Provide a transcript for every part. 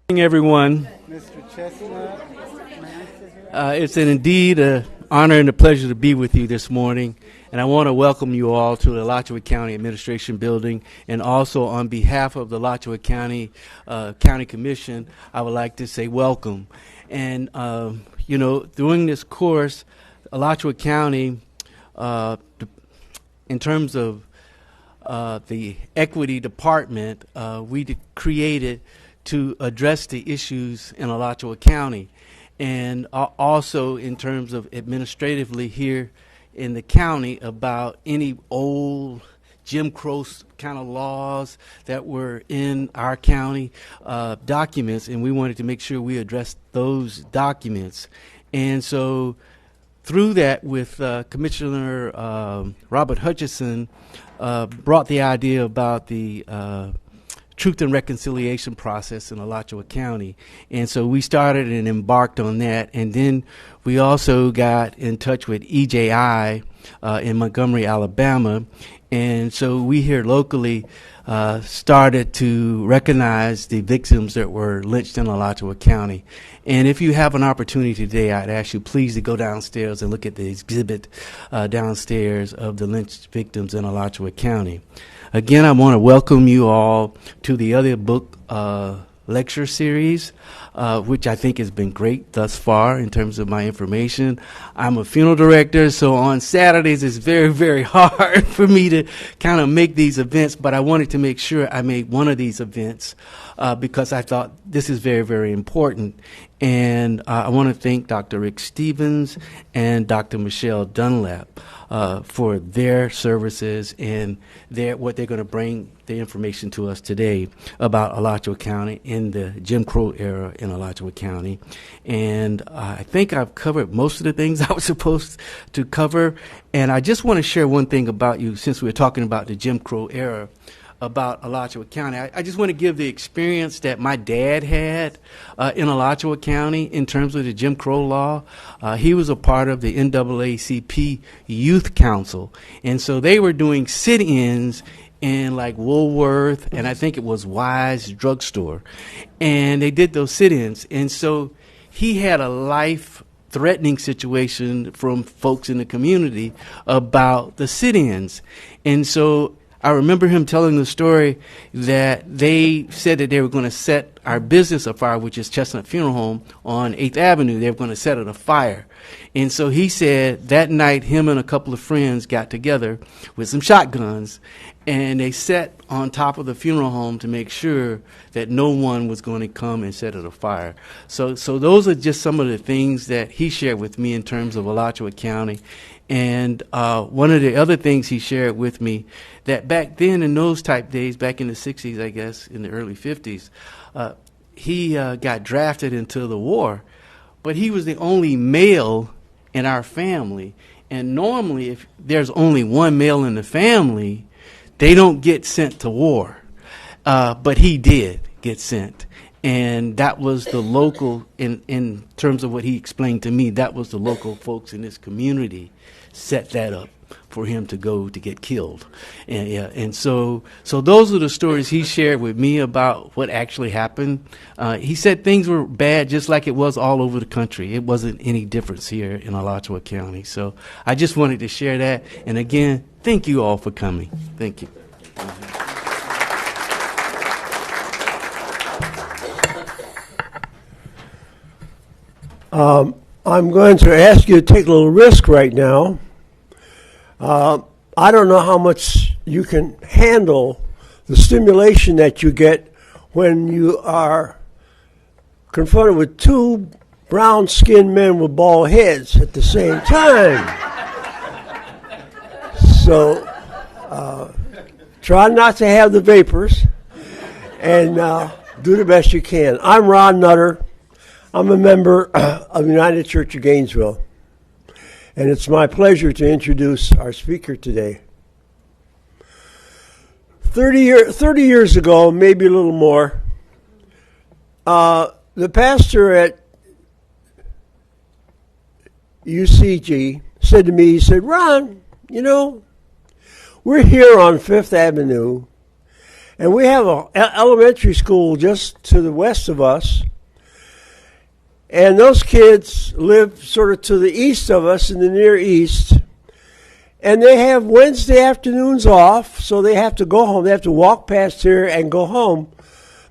Good morning, everyone. Mr. Chestnut. It's indeed an honor and a pleasure to be with you this morning, and I want to welcome you all to the Alachua County Administration Building, and also on behalf of the Alachua County County Commission, I would like to say welcome. And during this course, Alachua County, in terms of the equity department, we created to address the issues in Alachua County, and also in terms of administratively here in the county about any old Jim Crow kind of laws that were in our county documents, and we wanted to make sure we addressed those documents. And so through that, with Commissioner Robert Hutchison, brought the idea about the Truth and Reconciliation process in Alachua County. And so we started and embarked on that. And then we also got in touch with EJI in Montgomery, Alabama. And so we here locally started to recognize the victims that were lynched in Alachua County. And if you have an opportunity today, I'd ask you please to go downstairs and look at the exhibit downstairs of the lynched victims in Alachua County. Again, I want to welcome you all to the other book lecture series, which I think has been great thus far in terms of my information. I'm a funeral director, so on Saturdays it's very, very hard for me to kind of make these events, but I wanted to make sure I made one of these events because I thought this is very, very important. And I want to thank Dr. Rick Stevens and Dr. Michelle Dunlap for their services and what they're going to bring the information to us today about Alachua County in the Jim Crow era in Alachua County. And I think I've covered most of the things I was supposed to cover. And I just want to share one thing about you, since we're talking about the Jim Crow era, about Alachua County. I just want to give the experience that my dad had in Alachua County in terms of the Jim Crow law. He was a part of the NAACP Youth Council, and so they were doing sit-ins in like Woolworth, and I think it was Wise Drugstore, and they did those sit-ins. And so he had a life-threatening situation from folks in the community about the sit-ins. And so I remember him telling the story that they said that they were going to set our business afire, which is Chestnut Funeral Home on 8th Avenue. They were going to set it afire. And so he said that night him and a couple of friends got together with some shotguns, and they set on top of the funeral home to make sure that no one was going to come and set it afire. So those are just some of the things that he shared with me in terms of Alachua County. And one of the other things he shared with me, that back then in those type days, back in the 60s, I guess, in the early 50s, he got drafted into the war. But he was the only male in our family. And normally, if there's only one male in the family, they don't get sent to war. But he did get sent. And that was the local, in terms of what he explained to me, that was the local folks in this community set that up for him to go to get killed. And so those are the stories he shared with me about what actually happened. He said things were bad just like it was all over the country. It wasn't any difference here in Alachua County. So I just wanted to share that. And again, thank you all for coming. Thank you. I'm going to ask you to take a little risk right now. I don't know how much you can handle the stimulation that you get when you are confronted with two brown-skinned men with bald heads at the same time. So try not to have the vapors and do the best you can. I'm Ron Nutter. I'm a member of the United Church of Gainesville, and it's my pleasure to introduce our speaker today. 30 years ago, maybe a little more, the pastor at UCG said to me, he said, "Ron, you know, we're here on Fifth Avenue, And we have an elementary school just to the west of us. And those kids live sort of to the east of us in the Near East. And they have Wednesday afternoons off, so they have to go home. They have to walk past here and go home.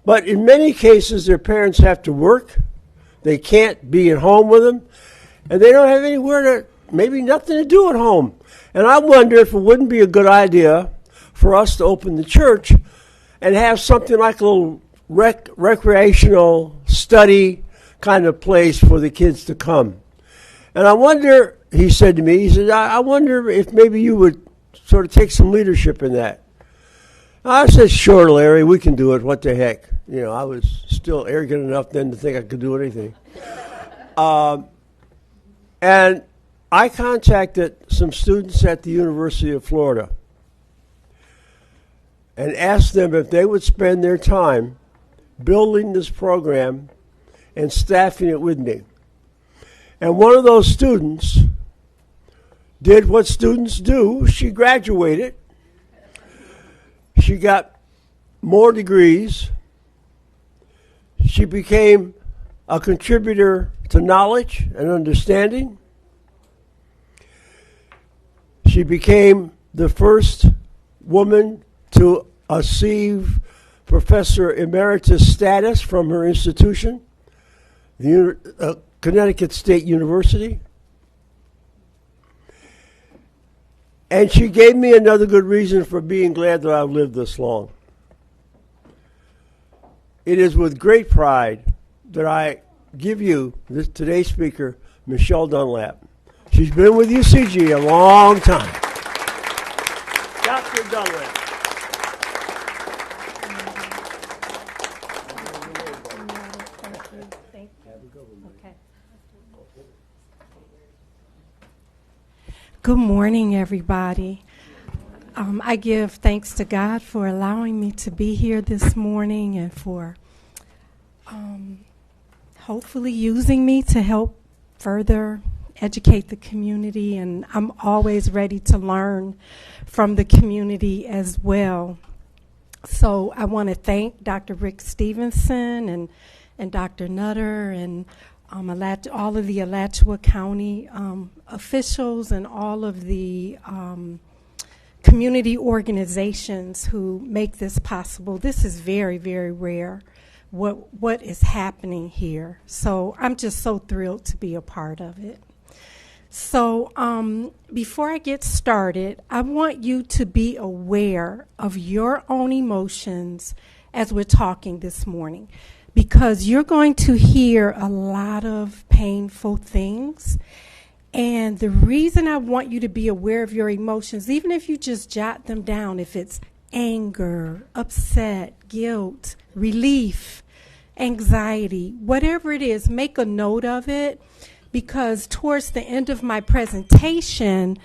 But in many cases, their parents have to work. They can't be at home with them. And they don't have anywhere to, maybe nothing to do at home. And I wonder if it wouldn't be a good idea for us to open the church and have something like a little recreational study kind of place for the kids to come. And I wonder, he said to me, he said, I wonder if maybe you would sort of take some leadership in that. I said, sure, Larry, we can do it. What the heck? You know, I was still arrogant enough then to think I could do anything. And I contacted some students at the University of Florida and asked them if they would spend their time building this program and staffing it with me. And one of those students did what students do. She graduated. She got more degrees. She became a contributor to knowledge and understanding. She became the first woman to achieve professor emeritus status from her institution, the Connecticut State University. And she gave me another good reason for being glad that I've lived this long. It is with great pride that I give you today's speaker, Michelle Dunlap. She's been with UCG a long time. Dr. Dunlap. Good morning, everybody. I give thanks to God for allowing me to be here this morning and for hopefully using me to help further educate the community. And I'm always ready to learn from the community as well. So I want to thank Dr. Rick Stevenson and Dr. Nutter and all of the Alachua County officials and all of the community organizations who make this possible. This is very, very rare, what is happening here. So I'm just so thrilled to be a part of it. So before I get started, I want you to be aware of your own emotions as we're talking this morning, because you're going to hear a lot of painful things. And the reason I want you to be aware of your emotions, even if you just jot them down, if it's anger, upset, guilt, relief, anxiety, whatever it is, make a note of it, because towards the end of my presentation,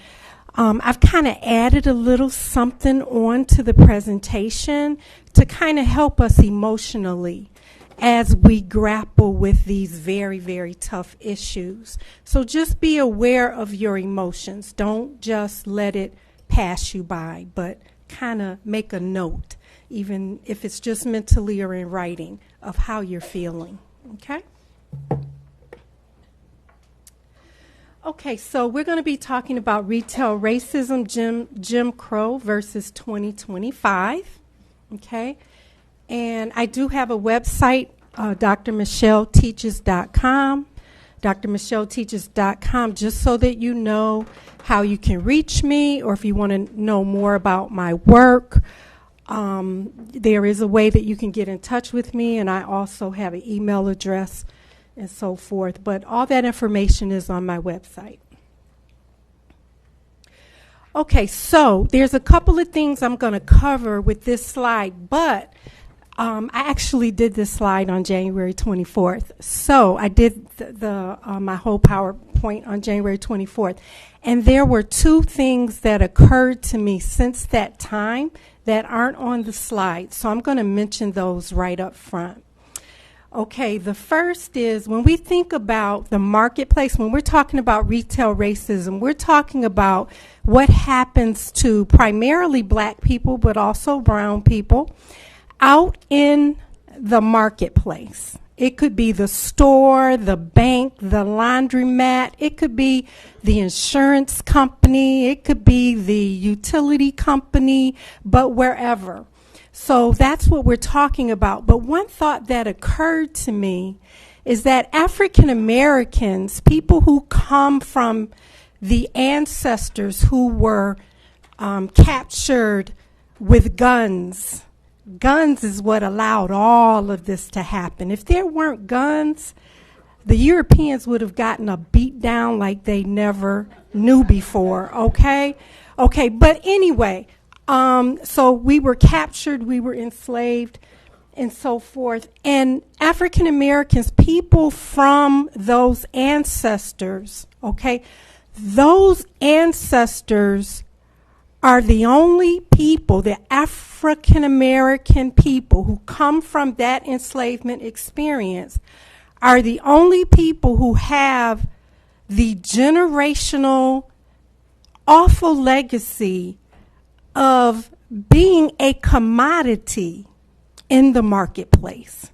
I've kind of added a little something on to the presentation to kind of help us emotionally as we grapple with these very, very tough issues. So just be aware of your emotions. Don't just let it pass you by, but kind of make a note, even if it's just mentally or in writing, of how you're feeling, okay? Okay, so we're going to be talking about retail racism, Jim Crow versus 2025, okay? And I do have a website, drmichelleteaches.com, drmichelleteaches.com, just so that you know how you can reach me, or if you want to know more about my work, there is a way that you can get in touch with me, and I also have an email address and so forth. But all that information is on my website. Okay, so there's a couple of things I'm going to cover with this slide, but I actually did this slide on January 24th. So I did my whole PowerPoint on January 24th. And there were two things that occurred to me since that time that aren't on the slide. So I'm going to mention those right up front. Okay, the first is when we think about the marketplace, when we're talking about retail racism, we're talking about what happens to primarily black people, but also brown people. out in the marketplace. It could be the store, the bank, the laundromat. It could be the insurance company. It could be the utility company, but wherever. So that's what we're talking about. But one thought that occurred to me is that African Americans, people who come from the ancestors who were captured with guns. Guns is what allowed all of this to happen. If there weren't guns, the Europeans would have gotten a beat down like they never knew before, okay? Okay, but anyway, so we were captured, we were enslaved, and so forth. And African Americans, people from those ancestors, okay, those ancestors are the only people, the African American people who come from that enslavement experience, are the only people who have the generational awful legacy of being a commodity in the marketplace.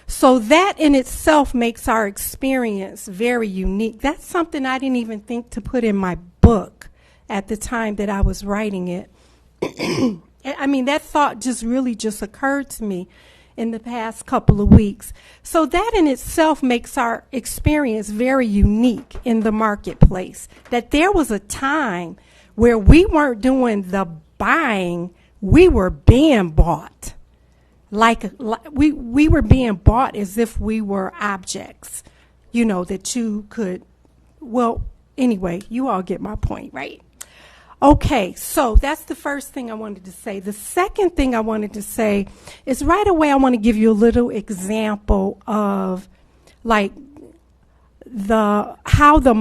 So that in itself makes our experience very unique. That's something I didn't even think to put in my book at the time that I was writing it. I mean, that thought just really just occurred to me in the past couple of weeks. So that in itself makes our experience very unique in the marketplace. That there was a time where we weren't doing the buying, we were being bought. Like we were being bought as if we were objects, you know, that you could, well, anyway, you all get my point, right? Okay, so that's the first thing I wanted to say. The second thing I wanted to say is right away I want to give you a little example of like how the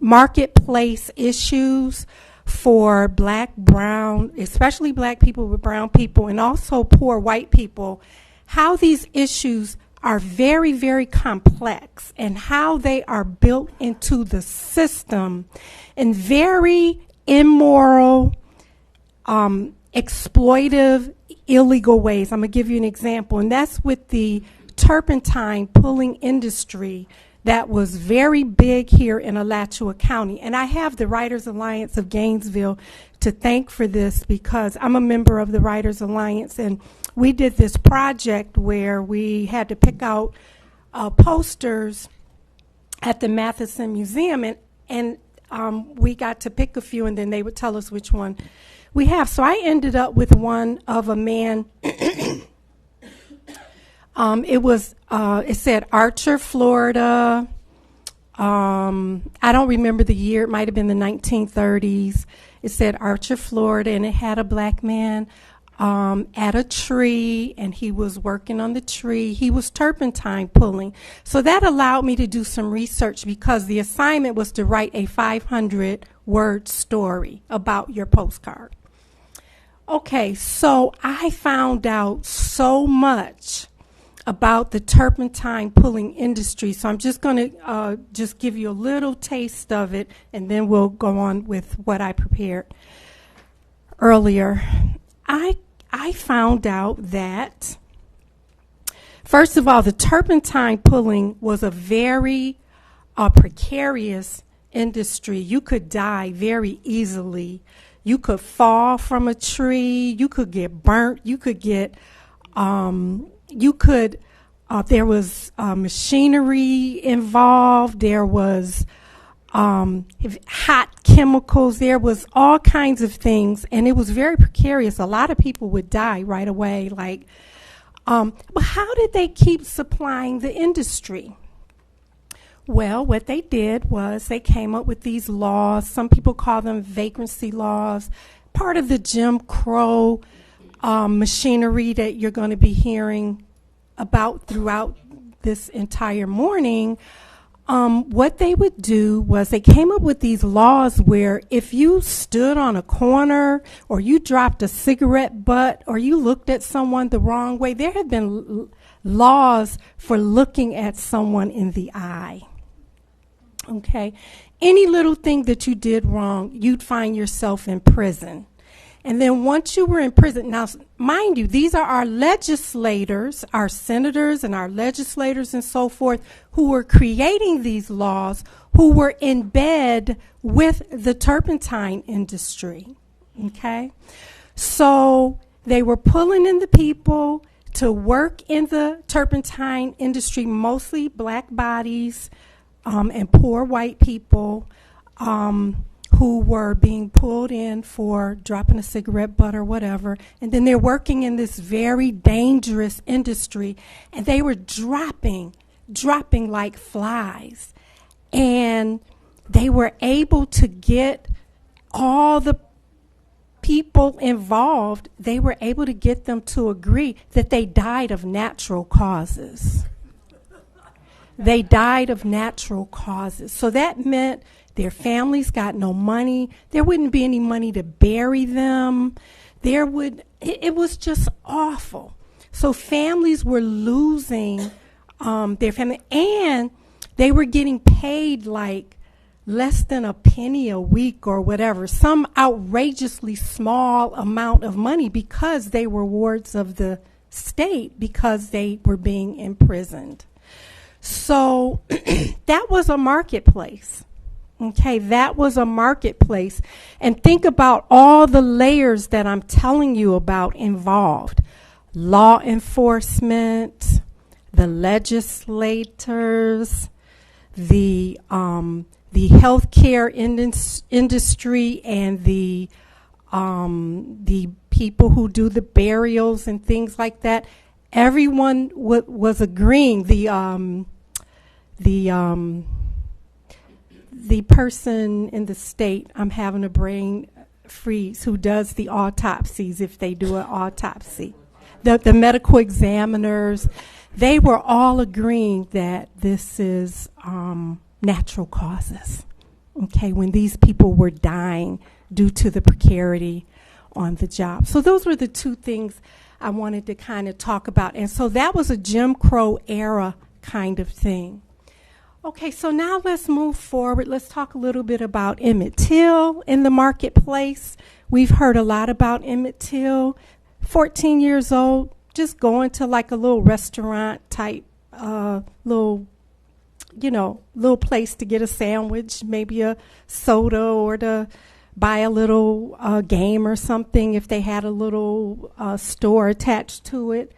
marketplace issues for black, brown, especially black people with brown people, and also poor white people, how these issues are very, very complex and how they are built into the system in very immoral, exploitive, illegal ways. I'm going to give you an example, and that's with the turpentine pulling industry that was very big here in Alachua County. And I have the Writers Alliance of Gainesville to thank for this because I'm a member of the Writers Alliance, and we did this project where we had to pick out posters at the Matheson Museum, and we got to pick a few, and then they would tell us which one we have. So I ended up with one of a man. It said Archer, Florida. I don't remember the year. It might have been the 1930s. It said Archer, Florida, and it had a black man at a tree, and he was working on the tree. He was turpentine pulling. So that allowed me to do some research because the assignment was to write a 500-word story about your postcard. Okay, so I found out so much about the turpentine pulling industry. So I'm just going to just give you a little taste of it, and then we'll go on with what I prepared earlier. I found out that, first of all, the turpentine pulling was a very precarious industry. You could die very easily. You could fall from a tree. You could get burnt. You could get, there was machinery involved. There was hot chemicals. There was all kinds of things, and it was very precarious. A lot of people would die right away. But how did they keep supplying the industry? Well, what they did was they came up with these laws. Some people call them vagrancy laws, part of the Jim Crow machinery that you're going to be hearing about throughout this entire morning. What they would do was they came up with these laws where if you stood on a corner or you dropped a cigarette butt or you looked at someone the wrong way, there have been laws for looking at someone in the eye. Okay? Any little thing that you did wrong, you'd find yourself in prison. And then once you were in prison, now, mind you, these are our legislators, our senators and our legislators and so forth, who were creating these laws, who were in bed with the turpentine industry, okay? So they were pulling in the people to work in the turpentine industry, mostly black bodies and poor white people, who were being pulled in for dropping a cigarette butt or whatever. And then they're working in this very dangerous industry, and they were dropping like flies. And they were able to get all the people involved, they were able to get them to agree that they died of natural causes. They died of natural causes. So that meant their families got no money. There wouldn't be any money to bury them. It was just awful. So families were losing their family, and they were getting paid like less than a penny a week or whatever, some outrageously small amount of money, because they were wards of the state, because they were being imprisoned. So that was a marketplace. Okay, that was a marketplace. And think about all the layers that I'm telling you about involved. Law enforcement, the legislators, the healthcare industry, and the people who do the burials and things like that. Everyone was agreeing. The person in the state, I'm having a brain freeze, who does the autopsies, if they do an autopsy, the medical examiners, they were all agreeing that this is natural causes, okay, when these people were dying due to the precarity on the job. So those were the two things I wanted to kind of talk about. And so that was a Jim Crow era kind of thing. Okay, so now let's move forward. Let's talk a little bit about Emmett Till in the marketplace. We've heard a lot about Emmett Till, 14 years old, just going to like a little restaurant type, little place to get a sandwich, maybe a soda, or to buy a little game or something if they had a little store attached to it.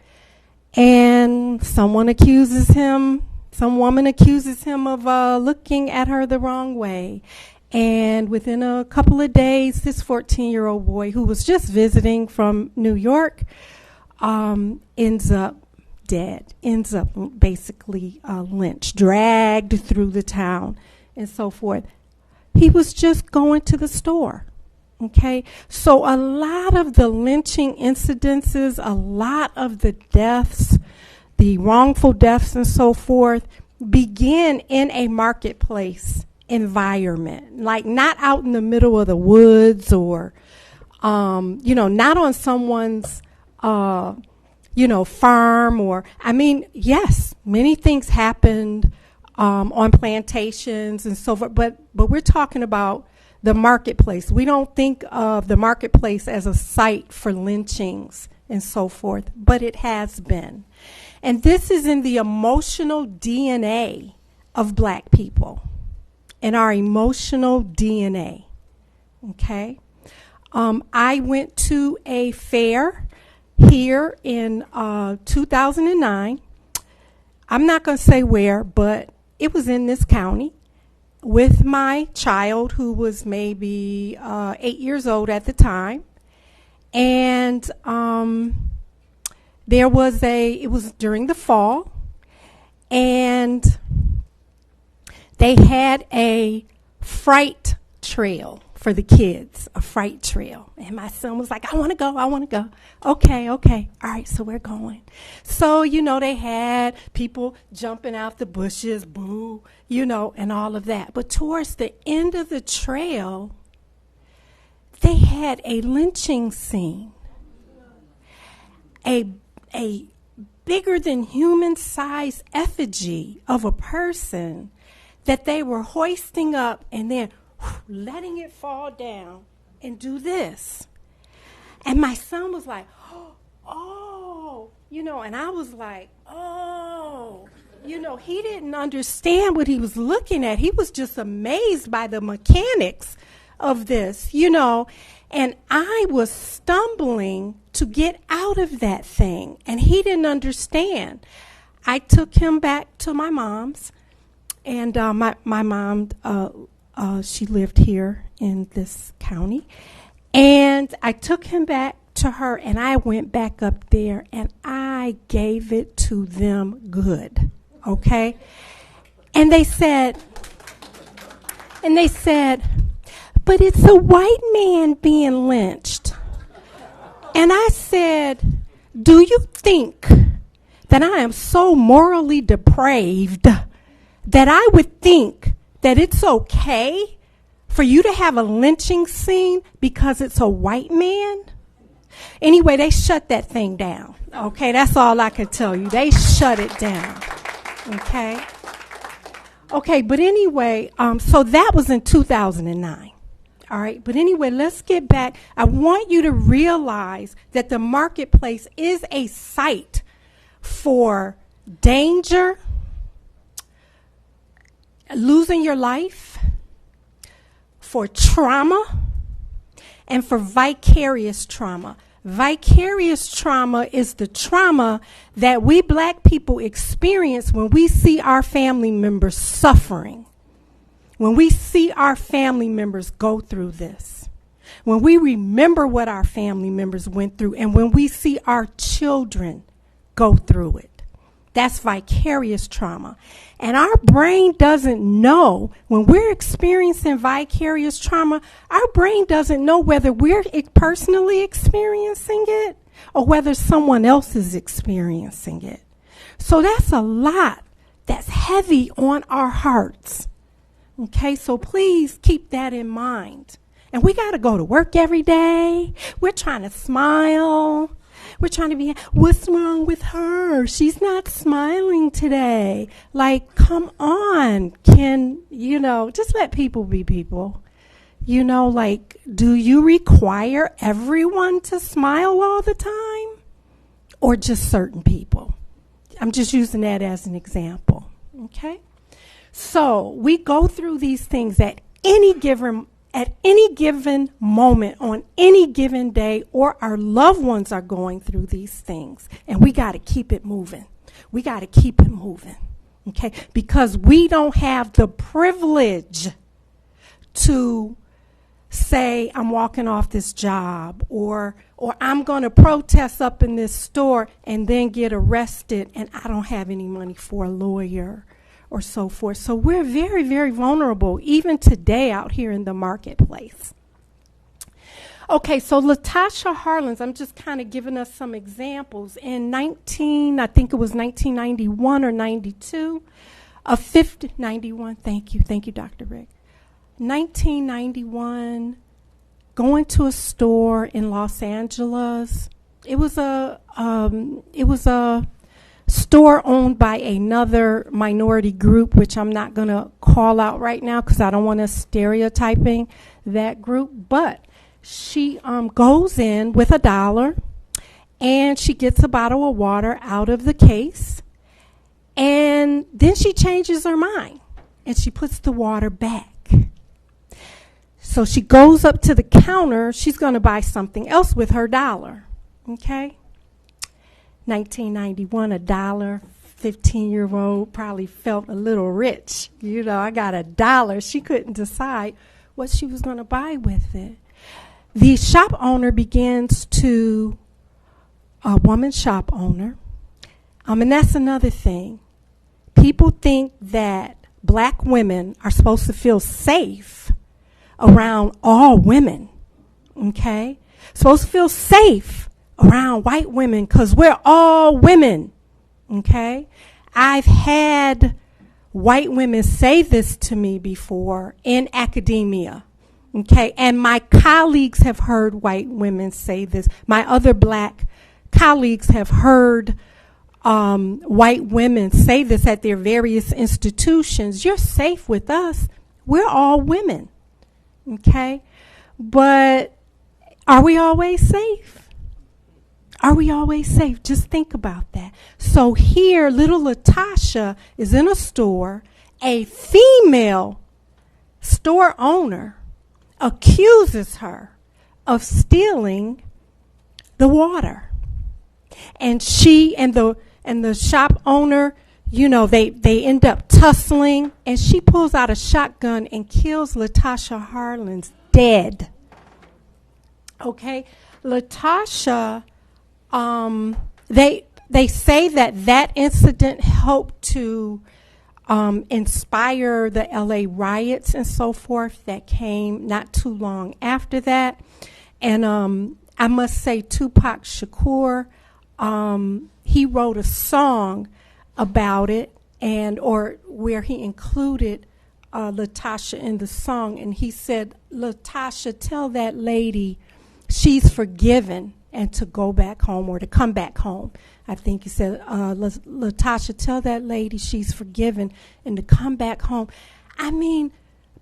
And some woman accuses him of looking at her the wrong way. And within a couple of days, this 14-year-old boy who was just visiting from New York ends up dead, ends up basically lynched, dragged through the town, and so forth. He was just going to the store. Okay, so a lot of the lynching incidences, a lot of the deaths, the wrongful deaths and so forth, begin in a marketplace environment, like not out in the middle of the woods, or not on someone's farm, or yes, many things happened on plantations and so forth, but we're talking about the marketplace. We don't think of the marketplace as a site for lynchings and so forth, but it has been. And this is in the emotional DNA of black people, in our emotional DNA, okay? I went to a fair here in 2009. I'm not going to say where, but it was in this county, with my child, who was maybe 8 years old at the time. And it was during the fall, and they had a fright trail for the kids, a fright trail. And my son was like, I want to go. Okay, all right, so we're going. So, they had people jumping out the bushes, boo, and all of that. But towards the end of the trail, they had a lynching scene. A bigger than human-sized effigy of a person that they were hoisting up and then letting it fall down and do this. And my son was like, oh, and I was like, oh. He didn't understand what he was looking at. He was just amazed by the mechanics of this, And I was stumbling to get out of that thing, and he didn't understand. I took him back to my mom's, and my mom, she lived here in this county. And I took him back to her, and I went back up there, and I gave it to them good. Okay? And they said, but it's a white man being lynched. And I said, do you think that I am so morally depraved that I would think that it's okay for you to have a lynching scene because it's a white man? Anyway, they shut that thing down. Okay, that's all I can tell you. They shut it down. Okay, but anyway, so that was in 2009. All right, but anyway, let's get back. I want you to realize that the marketplace is a site for danger, losing your life, for trauma, and for vicarious trauma. Vicarious trauma is the trauma that we black people experience when we see our family members suffering, when we see our family members go through this, when we remember what our family members went through, and when we see our children go through it. That's vicarious trauma. And our brain doesn't know, when we're experiencing vicarious trauma, our brain doesn't know whether we're personally experiencing it or whether someone else is experiencing it. So that's a lot that's heavy on our hearts. Okay, so please keep that in mind. And we got to go to work every day. We're trying to smile. We're trying to be, what's wrong with her? She's not smiling today. Like, come on. Just let people be people. Do you require everyone to smile all the time? Or just certain people? I'm just using that as an example. Okay? So we go through these things at any given moment, on any given day, or our loved ones are going through these things. And we got to keep it moving. Okay? Because we don't have the privilege to say, I'm walking off this job, or I'm going to protest up in this store and then get arrested and I don't have any money for a lawyer, or so forth. So we're very, very vulnerable, even today out here in the marketplace. Okay, so Latasha Harlins, I'm just kind of giving us some examples. In I think it was 1991 or 92, 91, thank you, Dr. Rick. 1991, going to a store in Los Angeles. It was a store owned by another minority group, which I'm not going to call out right now because I don't want to stereotyping that group. But she goes in with $1, and she gets a bottle of water out of the case, and then she changes her mind, and she puts the water back. So she goes up to the counter. She's going to buy something else with her $1. Okay? 1991, $1, 15-year-old probably felt a little rich. I got $1. She couldn't decide what she was going to buy with it. The shop owner begins to, a woman shop owner, and that's another thing. People think that black women are supposed to feel safe around all women, okay? Supposed to feel safe around white women because we're all women, okay? I've had white women say this to me before in academia, okay? And my colleagues have heard white women say this. My other black colleagues have heard white women say this at their various institutions. You're safe with us. We're all women, okay? But Are we always safe? Are we always safe? Just think about that. So here, little Latasha is in a store. A female store owner accuses her of stealing the water. And she and the shop owner, you know, they end up tussling, and she pulls out a shotgun and kills Latasha Harlins dead. Okay, Latasha, they say that incident helped to inspire the LA riots and so forth that came not too long after that. And I must say, Tupac Shakur, he wrote a song about it, or where he included Latasha in the song, and he said, "Latasha, tell that lady she's forgiven and to go back home, or to come back home." I think he said, "Latasha, tell that lady she's forgiven and to come back home." I mean,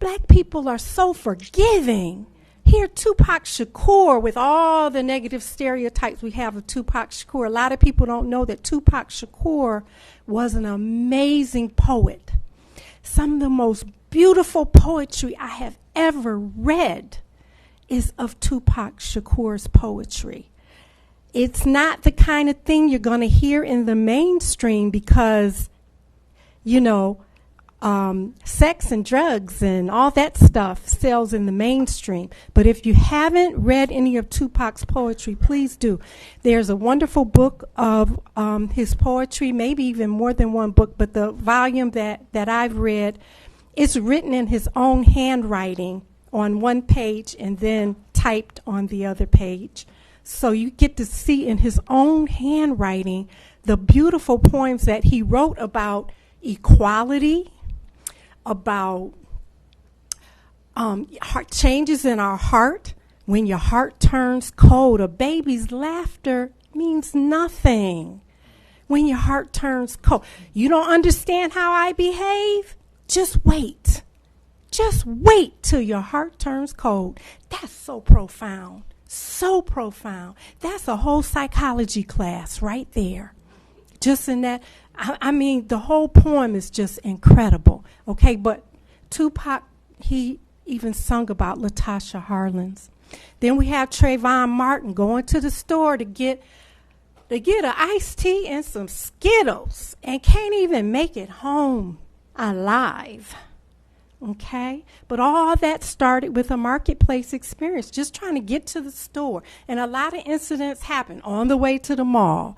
black people are so forgiving. Here, Tupac Shakur, with all the negative stereotypes we have of Tupac Shakur, a lot of people don't know that Tupac Shakur was an amazing poet. Some of the most beautiful poetry I have ever read is of Tupac Shakur's poetry. It's not the kind of thing you're going to hear in the mainstream because, you know, sex and drugs and all that stuff sells in the mainstream. But if you haven't read any of Tupac's poetry, please do. There's a wonderful book of his poetry, maybe even more than one book, but the volume that I've read is written in his own handwriting on one page and then typed on the other page. So you get to see in his own handwriting the beautiful poems that he wrote about equality, about heart changes in our heart. When your heart turns cold, a baby's laughter means nothing. When your heart turns cold, you don't understand how I behave? Just wait. Just wait till your heart turns cold. That's so profound. So profound. That's a whole psychology class right there. Just in that, I mean, the whole poem is just incredible. Okay, but Tupac, he even sung about Latasha Harlins. Then we have Trayvon Martin going to the store to get an iced tea and some Skittles and can't even make it home alive. Okay, but all that started with a marketplace experience, just trying to get to the store. And a lot of incidents happen on the way to the mall,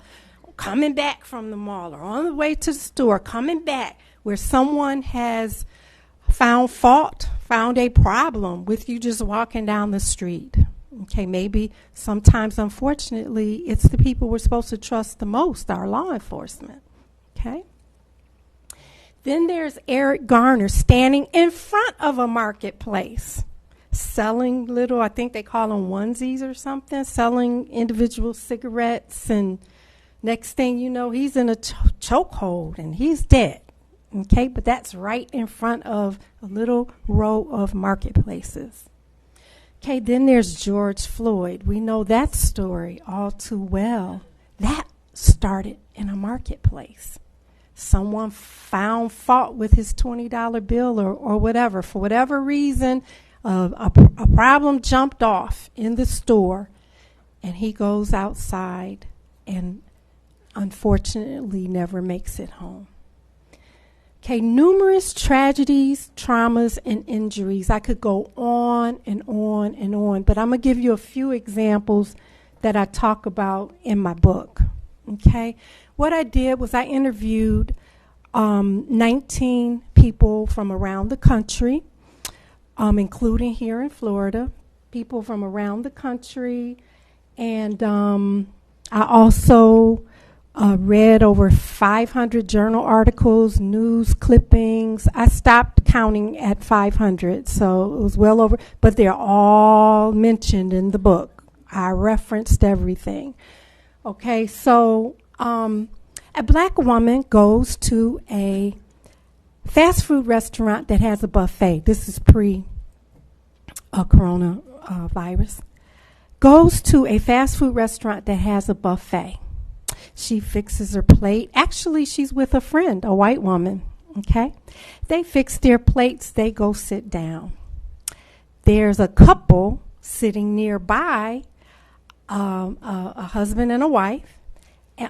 coming back from the mall, or on the way to the store, coming back, where someone has found fault, found a problem with you just walking down the street. Okay, maybe sometimes, unfortunately, it's the people we're supposed to trust the most, our law enforcement. Okay. Then there's Eric Garner standing in front of a marketplace, selling little, I think they call them onesies or something, selling individual cigarettes, and next thing you know, he's in a chokehold and he's dead. Okay, but that's right in front of a little row of marketplaces. Okay, then there's George Floyd. We know that story all too well. That started in a marketplace. Someone found fault with his $20 bill or whatever. For whatever reason, a problem jumped off in the store, and he goes outside and unfortunately never makes it home. Okay, numerous tragedies, traumas, and injuries. I could go on and on and on, but I'm going to give you a few examples that I talk about in my book. Okay, what I did was I interviewed 19 people from around the country, including here in Florida, people from around the country, and I also read over 500 journal articles, news clippings. I stopped counting at 500, so it was well over, but they're all mentioned in the book. I referenced everything. Okay, so a black woman goes to a fast food restaurant that has a buffet. This is pre-coronavirus. goes to a fast food restaurant that has a buffet. She fixes her plate. Actually, she's with a friend, a white woman. Okay? They fix their plates. They go sit down. There's a couple sitting nearby, a husband and a wife.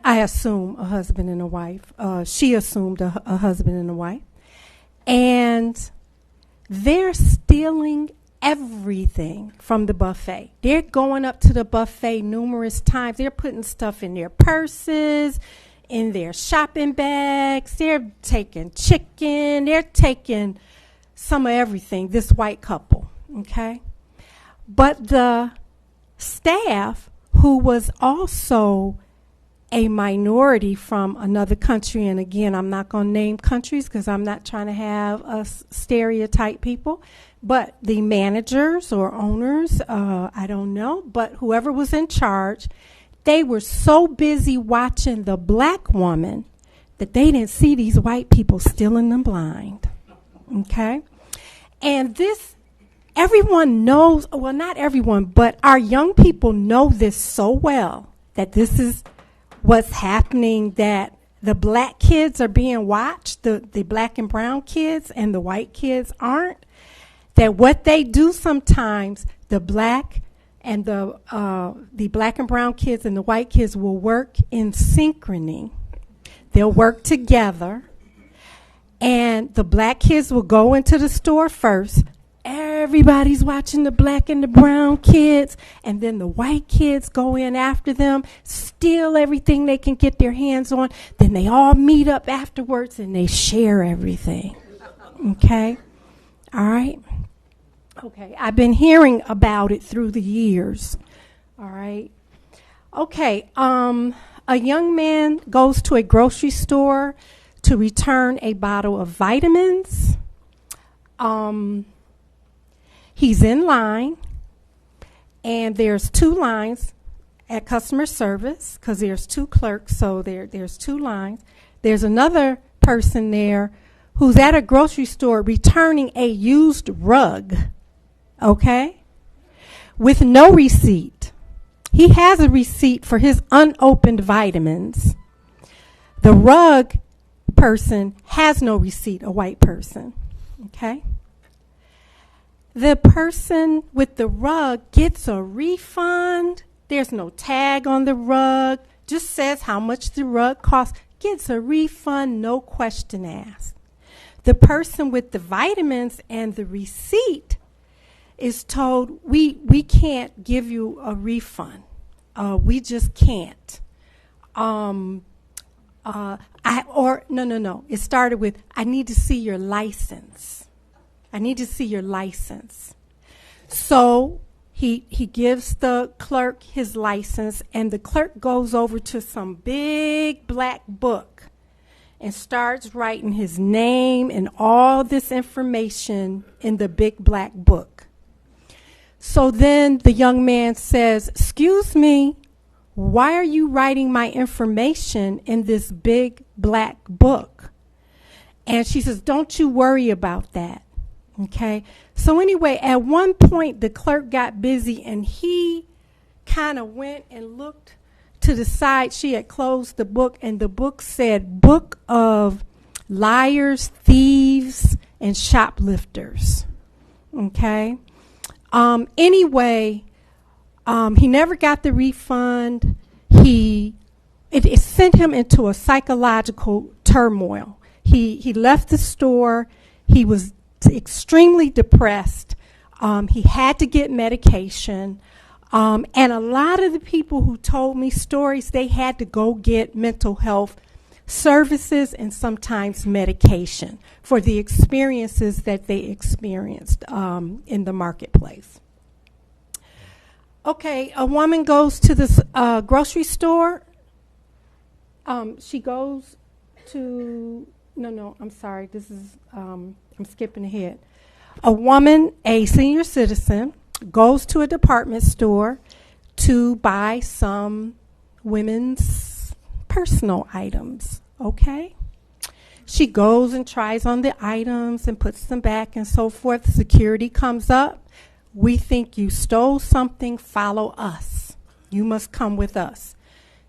I assume a husband and a wife. She assumed a husband and a wife. And they're stealing everything from the buffet. They're going up to the buffet numerous times. They're putting stuff in their purses, in their shopping bags. They're taking chicken. They're taking some of everything, this white couple, okay? But the staff, who was also a minority from another country, and again, I'm not going to name countries because I'm not trying to have us stereotype people, but the managers or owners, I don't know, but whoever was in charge, they were so busy watching the black woman that they didn't see these white people stealing them blind, okay? And this, everyone knows, well, not everyone, but our young people know this so well, that this is what's happening, that the black kids are being watched, the black and brown kids, and the white kids aren't. That what they do sometimes, the black and the black and brown kids and the white kids will work in synchrony. They'll work together, and the black kids will go into the store first. Everybody's watching the black and the brown kids, and then the white kids go in after them, steal everything they can get their hands on. Then they all meet up afterwards and they share everything. Okay? All right? Okay, I've been hearing about it through the years. All right? Okay, a young man goes to a grocery store to return a bottle of vitamins. He's in line, and there's two lines at customer service because there's two clerks, so there's two lines. There's another person there who's at a grocery store returning a used rug, okay, with no receipt. He has a receipt for his unopened vitamins. The rug person has no receipt, a white person, okay? The person with the rug gets a refund. There's no tag on the rug. Just says how much the rug costs. Gets a refund, no question asked. The person with the vitamins and the receipt is told, we can't give you a refund. We just can't. No. It started with, I need to see your license. I need to see your license. So he gives the clerk his license, and the clerk goes over to some big black book and starts writing his name and all this information in the big black book. So then the young man says, "Excuse me, why are you writing my information in this big black book?" And she says, "Don't you worry about that." Okay, so anyway, at one point the clerk got busy and he kind of went and looked to the side. She had closed the book, and the book said, "Book of Liars, Thieves, and Shoplifters." Okay, anyway, he never got the refund. It sent him into a psychological turmoil. He left the store. He was extremely depressed. He had to get medication. And a lot of the people who told me stories, they had to go get mental health services and sometimes medication for the experiences that they experienced in the marketplace. Okay, a woman goes to this grocery store. She goes to, I'm sorry, this is, I'm skipping ahead. A woman, a senior citizen, goes to a department store to buy some women's personal items, okay? She goes and tries on the items and puts them back and so forth. Security comes up We think you stole something. Follow us. You must come with us.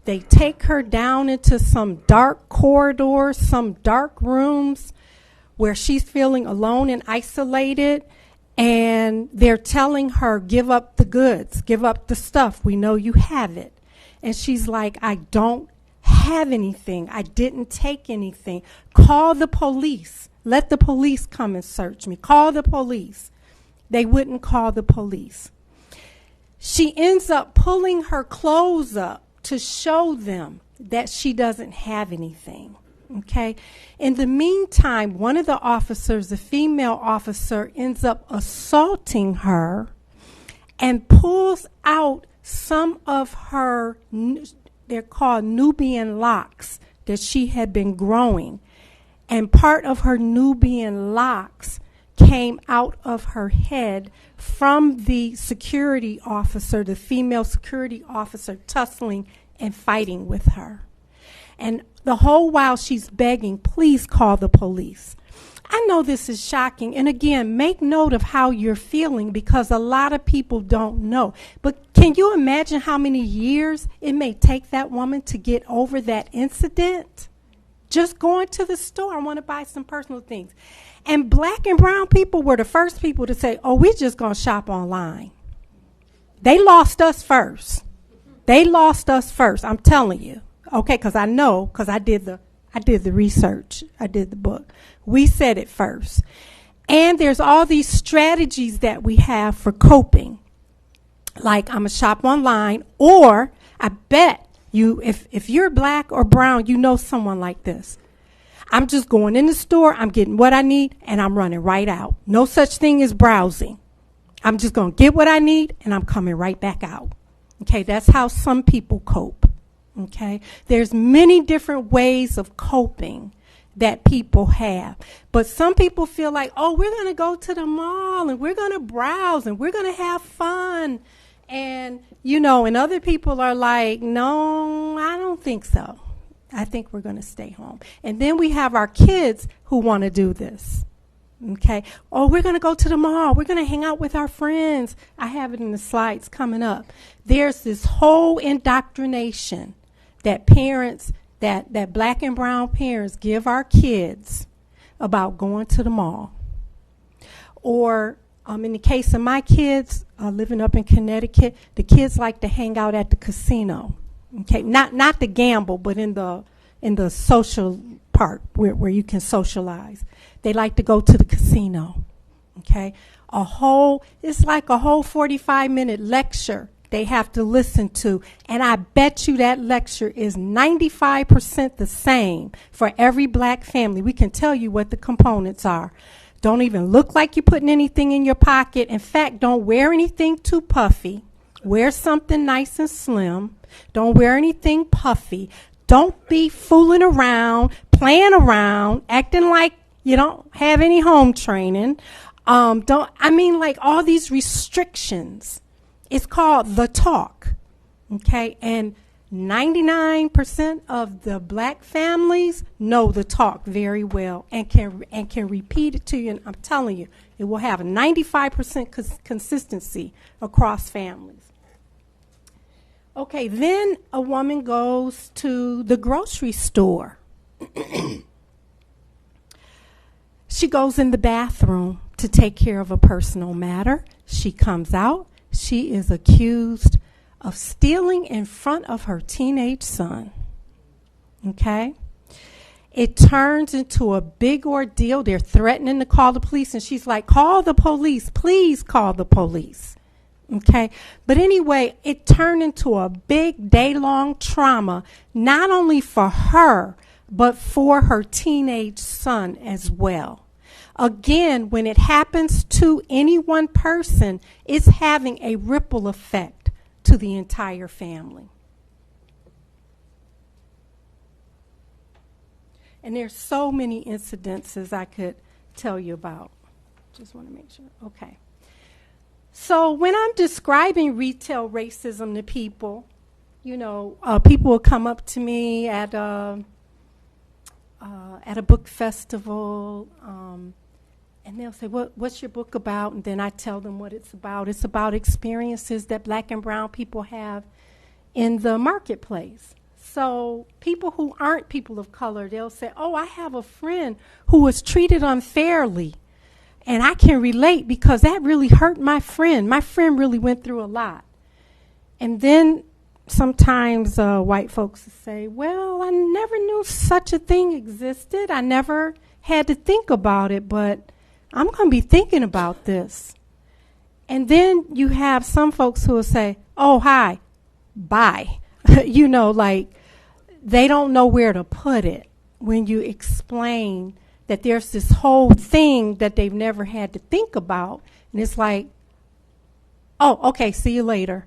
They take her down into some dark corridors, some dark rooms where she's feeling alone and isolated. And they're telling her, give up the goods, give up the stuff. We know you have it. And she's like, I don't have anything. I didn't take anything. Call the police. Let the police come and search me. Call the police. They wouldn't call the police. She ends up pulling her clothes up to show them that she doesn't have anything. Okay. In the meantime, one of the officers, the female officer, ends up assaulting her and pulls out some of her, they're called Nubian locks, that she had been growing. And part of her Nubian locks came out of her head from the security officer, the female security officer, tussling and fighting with her. And the whole while she's begging, please call the police. I know this is shocking. And again, make note of how you're feeling, because a lot of people don't know. But can you imagine how many years it may take that woman to get over that incident? Just going to the store, I want to buy some personal things. And black and brown people were the first people to say, oh, we're just going to shop online. They lost us first. They lost us first, I'm telling you. Okay, because I know, because I did the research. I did the book. We said it first. And there's all these strategies that we have for coping. Like, I'm going to shop online, or I bet you, if you're black or brown, you know someone like this. I'm just going in the store, I'm getting what I need, and I'm running right out. No such thing as browsing. I'm just going to get what I need, and I'm coming right back out. Okay, that's how some people cope. Okay, there's many different ways of coping that people have. But some people feel like, oh, we're going to go to the mall, and we're going to browse, and we're going to have fun. And, you know, and other people are like, no, I don't think so. I think we're going to stay home. And then we have our kids who want to do this. Okay. Oh, we're going to go to the mall. We're going to hang out with our friends. I have it in the slides coming up. There's this whole indoctrination that parents, that black and brown parents give our kids about going to the mall. Or in the case of my kids, living up in Connecticut, the kids like to hang out at the casino. Okay, not to gamble, but in the social part where you can socialize. They like to go to the casino. Okay, it's like a whole 45-minute lecture they have to listen to, and I bet you that lecture is 95% the same for every black family. We can tell you what the components are. Don't even look like you're putting anything in your pocket. In fact, don't wear anything too puffy. Wear something nice and slim. Don't wear anything puffy. Don't be fooling around, playing around, acting like you don't have any home training. Like all these restrictions. It's called the talk. Okay? And 99% of the black families know the talk very well and can repeat it to you. And I'm telling you, it will have a 95% consistency across families. Okay, then a woman goes to the grocery store. She goes in the bathroom to take care of a personal matter. She comes out. She is accused of stealing in front of her teenage son. Okay? It turns into a big ordeal. They're threatening to call the police, and she's like, call the police. Please call the police. Okay? But anyway, it turned into a big day-long trauma, not only for her, but for her teenage son as well. Again, when it happens to any one person, it's having a ripple effect to the entire family. And there's so many incidences I could tell you about. Just want to make sure. Okay. So when I'm describing retail racism to people, people will come up to me at a book festival, And they'll say, what's your book about? And then I tell them what it's about. It's about experiences that black and brown people have in the marketplace. So people who aren't people of color, they'll say, oh, I have a friend who was treated unfairly. And I can relate because that really hurt my friend. My friend really went through a lot. And then sometimes white folks say, well, I never knew such a thing existed. I never had to think about it, but I'm going to be thinking about this. And then you have some folks who will say, oh, hi, bye. You know, like they don't know where to put it when you explain that there's this whole thing that they've never had to think about. And it's like, oh, okay, see you later.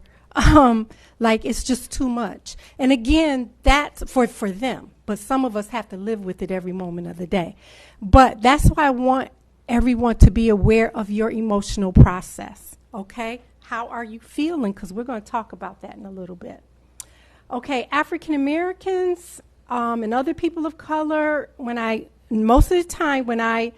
Like it's just too much. And again, that's for them. But some of us have to live with it every moment of the day. But that's why I want everyone to be aware of your emotional process. Okay? How are you feeling? Because we're going to talk about that in a little bit. Okay, African Americans and other people of color, most of the time when I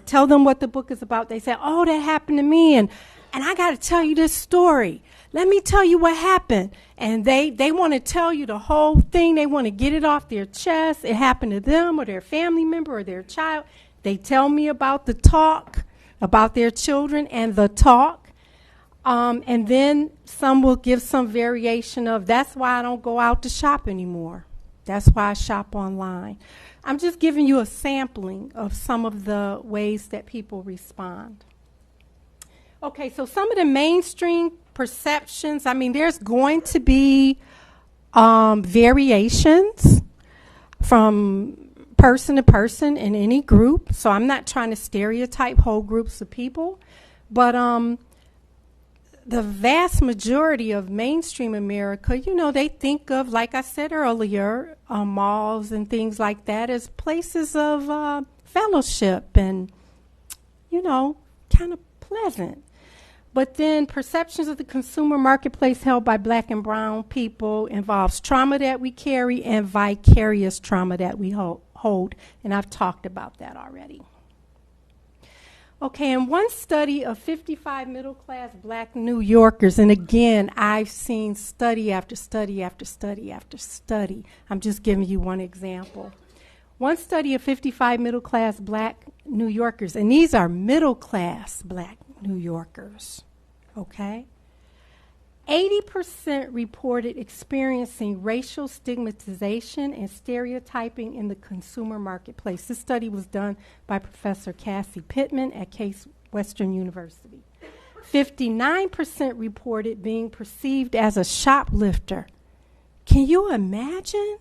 tell them what the book is about, they say, oh, that happened to me, and I got to tell you this story. Let me tell you what happened. And they want to tell you the whole thing. They want to get it off their chest. It happened to them or their family member or their child. They tell me about the talk, about their children and the talk. And then some will give some variation of, that's why I don't go out to shop anymore. That's why I shop online. I'm just giving you a sampling of some of the ways that people respond. Okay, so some of the mainstream perceptions, I mean, there's going to be variations from person to person in any group. So I'm not trying to stereotype whole groups of people, but the vast majority of mainstream America, you know, they think of, like I said earlier, malls and things like that as places of fellowship and, you know, kind of pleasant. But then perceptions of the consumer marketplace held by black and brown people involves trauma that we carry and vicarious trauma that we hold. And I've talked about that already. Okay, in one study of 55 middle-class black New Yorkers, and again, I've seen study after study after study after study. I'm just giving you one example. One study of 55 middle-class black New Yorkers, and these are middle-class black New Yorkers, okay? 80% reported experiencing racial stigmatization and stereotyping in the consumer marketplace. This study was done by Professor Cassie Pittman at Case Western University. 59% reported being perceived as a shoplifter. Can you imagine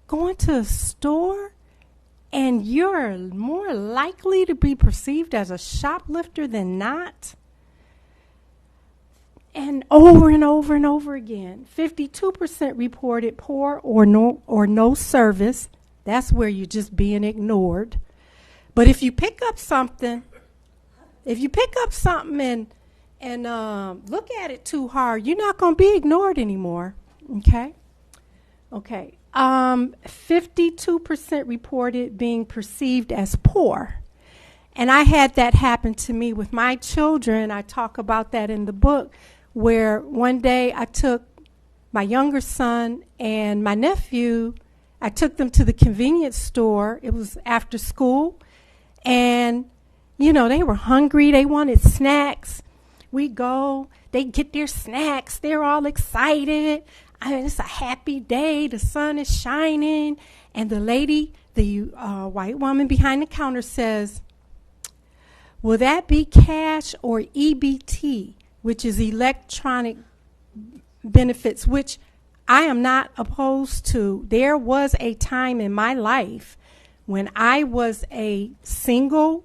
going to a store and you're more likely to be perceived as a shoplifter than not? And over and over and over again, 52% reported poor or no service. That's where you're just being ignored. But if you pick up something, and look at it too hard, you're not going to be ignored anymore. Okay. 52% reported being perceived as poor. And I had that happen to me with my children. I talk about that in the book, where one day I took my younger son and my nephew, I took them to the convenience store. It was after school. And, you know, they were hungry. They wanted snacks. We go. They get their snacks. They're all excited. I mean, it's a happy day. The sun is shining. And the lady, the white woman behind the counter says, will that be cash or EBT, which is electronic benefits, which I am not opposed to. There was a time in my life when I was a single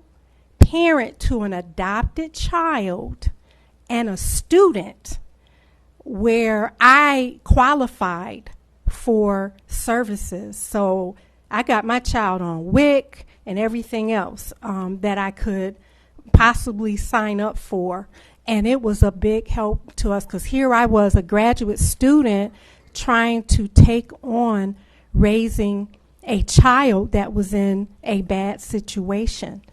parent to an adopted child and a student where I qualified for services. So I got my child on WIC and everything else that I could possibly sign up for. And it was a big help to us because here I was, a graduate student, trying to take on raising a child that was in a bad situation.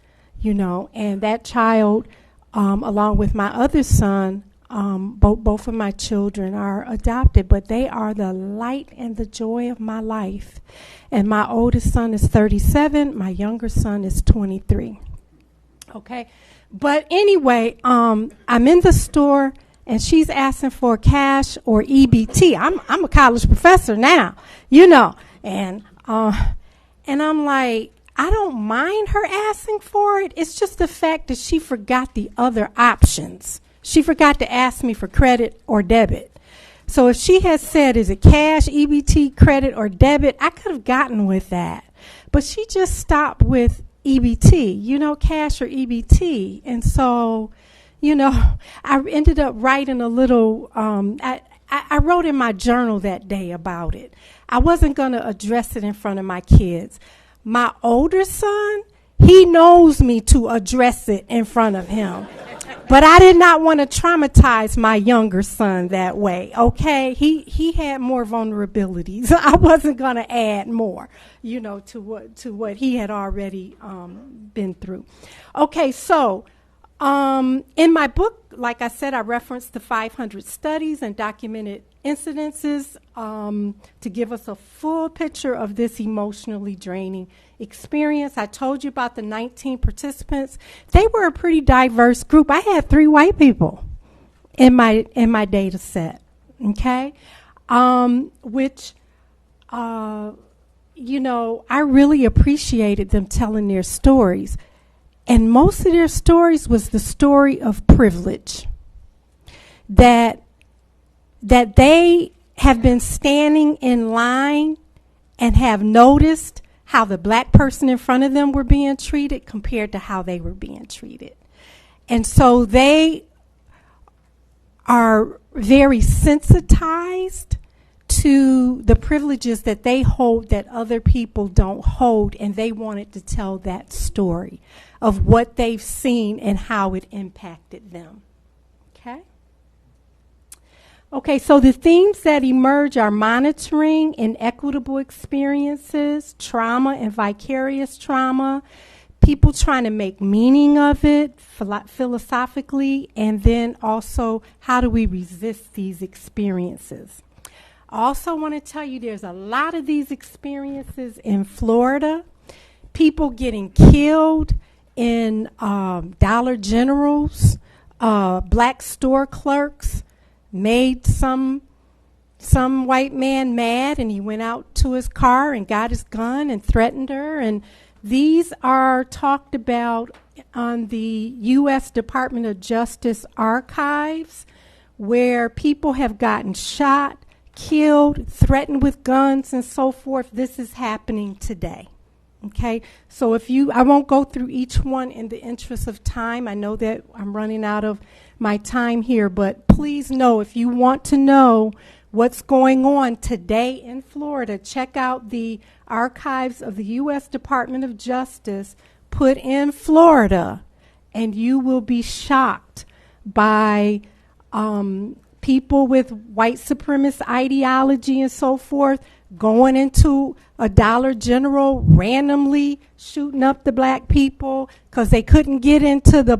and that child, along with my other son, both of my children are adopted, but they are the light and the joy of my life. And my oldest son is 37, my younger son is 23. Okay, but anyway, I'm in the store and she's asking for cash or EBT. I'm a college professor now, and I'm like, I don't mind her asking for it. It's just the fact that she forgot the other options. She forgot to ask me for credit or debit. So if she had said, is it cash, EBT, credit, or debit, I could have gotten with that. But she just stopped with EBT, cash or EBT. And so, I ended up writing a little, I wrote in my journal that day about it. I wasn't going to address it in front of my kids. My older son, he knows me to address it in front of him. But I did not want to traumatize my younger son that way, okay? He had more vulnerabilities. I wasn't going to add more, to what he had already been through. Okay, so in my book, like I said, I referenced the 500 studies and documented incidences to give us a full picture of this emotionally draining experience. I told you about the 19 participants. They were a pretty diverse group. I had 3 white people in my data set, okay? Which, I really appreciated them telling their stories. And most of their stories was the story of privilege. That they have been standing in line and have noticed how the black person in front of them were being treated compared to how they were being treated. And so they are very sensitized to the privileges that they hold that other people don't hold, and they wanted to tell that story of what they've seen and how it impacted them. Okay, so the themes that emerge are monitoring inequitable experiences, trauma and vicarious trauma, people trying to make meaning of it philosophically, and then also how do we resist these experiences. I also want to tell you there's a lot of these experiences in Florida, people getting killed in Dollar Generals, black store clerks, made some white man mad, and he went out to his car and got his gun and threatened her. And these are talked about on the U.S. Department of Justice archives, where people have gotten shot, killed, threatened with guns, and so forth. This is happening today. Okay, so I won't go through each one in the interest of time. I know that I'm running out of my time here, but please know, if you want to know what's going on today in Florida, check out the archives of the U.S. Department of Justice put in Florida, and you will be shocked by people with white supremacist ideology and so forth going into a Dollar General, randomly shooting up the black people because they couldn't get into the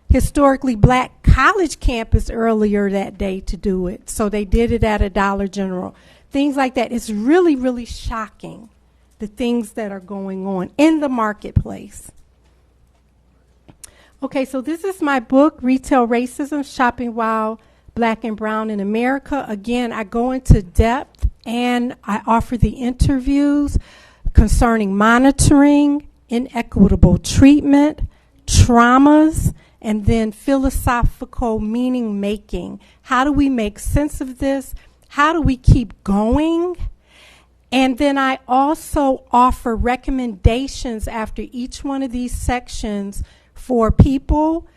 historically black college campus earlier that day to do it. So they did it at a Dollar General. Things like that. It's really, really shocking, the things that are going on in the marketplace. Okay, so this is my book, Retail Racism, Shopping While Black and Brown in America. Again, I go into depth and I offer the interviews concerning monitoring, inequitable treatment, traumas, and then philosophical meaning making. How do we make sense of this? How do we keep going? And then I also offer recommendations after each one of these sections for people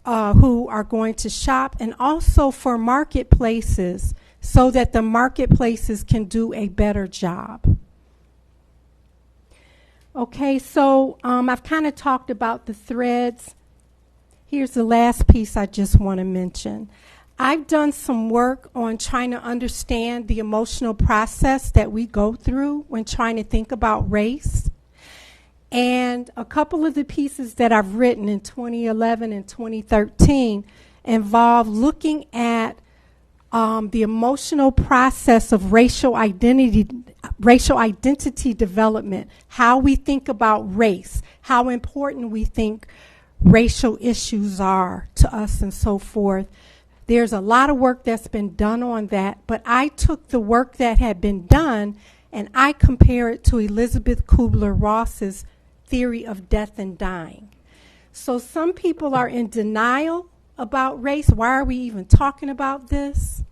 who are going to shop, and also for marketplaces, so that the marketplaces can do a better job. Okay, so I've kind of talked about the threads. Here's the last piece I just want to mention. I've done some work on trying to understand the emotional process that we go through when trying to think about race. And And a couple of the pieces that I've written in 2011 and 2013 involve looking at the emotional process of racial identity development, how we think about race, how important we think racial issues are to us, and so forth. There's a lot of work that's been done on that, but I took the work that had been done and I compare it to Elizabeth Kubler-Ross's theory of death and dying. So some people are in denial about race. Why are we even talking about this?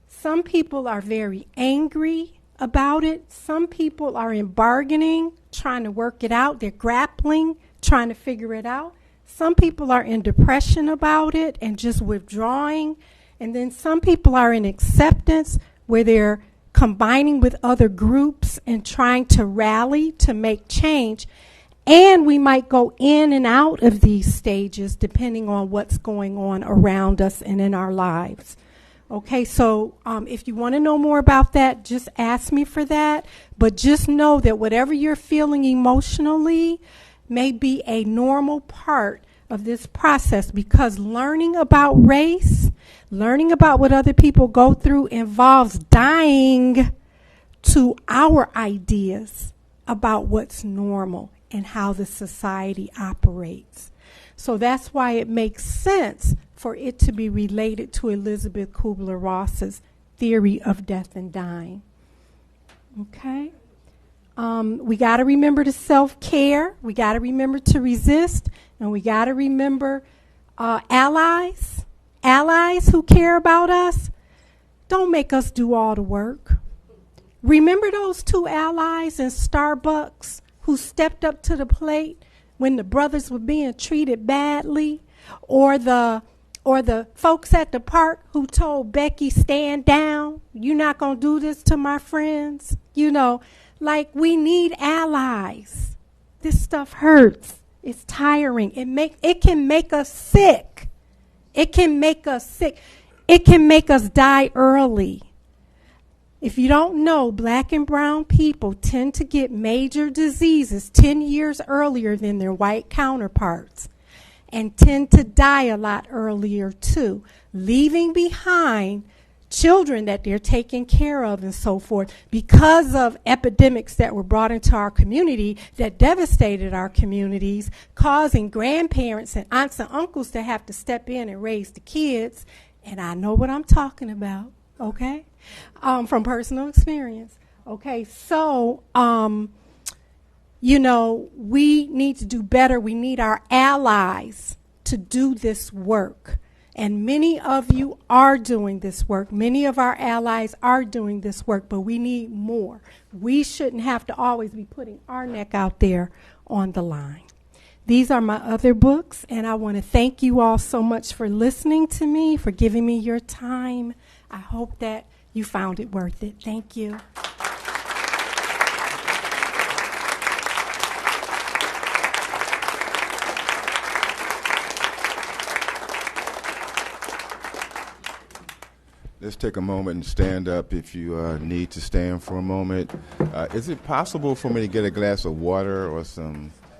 Some people are very angry about it. Some people are in bargaining, trying to work it out. They're grappling, trying to figure it out. Some people are in depression about it and just withdrawing. And then some people are in acceptance, where they're combining with other groups and trying to rally to make change. And we might go in and out of these stages depending on what's going on around us and in our lives. Okay, so if you want to know more about that, just ask me for that. But just know that whatever you're feeling emotionally may be a normal part of this process, because learning about race, learning about what other people go through, involves dying to our ideas about what's normal and how the society operates. So that's why it makes sense for it to be related to Elizabeth Kubler-Ross's theory of death and dying. Okay? We got to remember to self-care. We got to remember to resist. And we got to remember allies who care about us. Don't make us do all the work. Remember those two allies in Starbucks who stepped up to the plate when the brothers were being treated badly? Or the folks at the park who told Becky, stand down, you're not going to do this to my friends? You know, like, we need allies. This stuff hurts. It's tiring. It can make us sick. It can make us sick. It can make us die early. If you don't know, black and brown people tend to get major diseases 10 years earlier than their white counterparts, and tend to die a lot earlier too, leaving behind children that they're taking care of and so forth, because of epidemics that were brought into our community that devastated our communities, causing grandparents and aunts and uncles to have to step in and raise the kids. And I know what I'm talking about, okay, from personal experience. Okay, so, you know, we need to do better. We need our allies to do this work. And many of you are doing this work. Many of our allies are doing this work, but we need more. We shouldn't have to always be putting our neck out there on the line. These are my other books, and I want to thank you all so much for listening to me, for giving me your time. I hope that you found it worth it. Thank you. Let's take a moment and stand up if you need to stand for a moment. Is it possible for me to get a glass of water or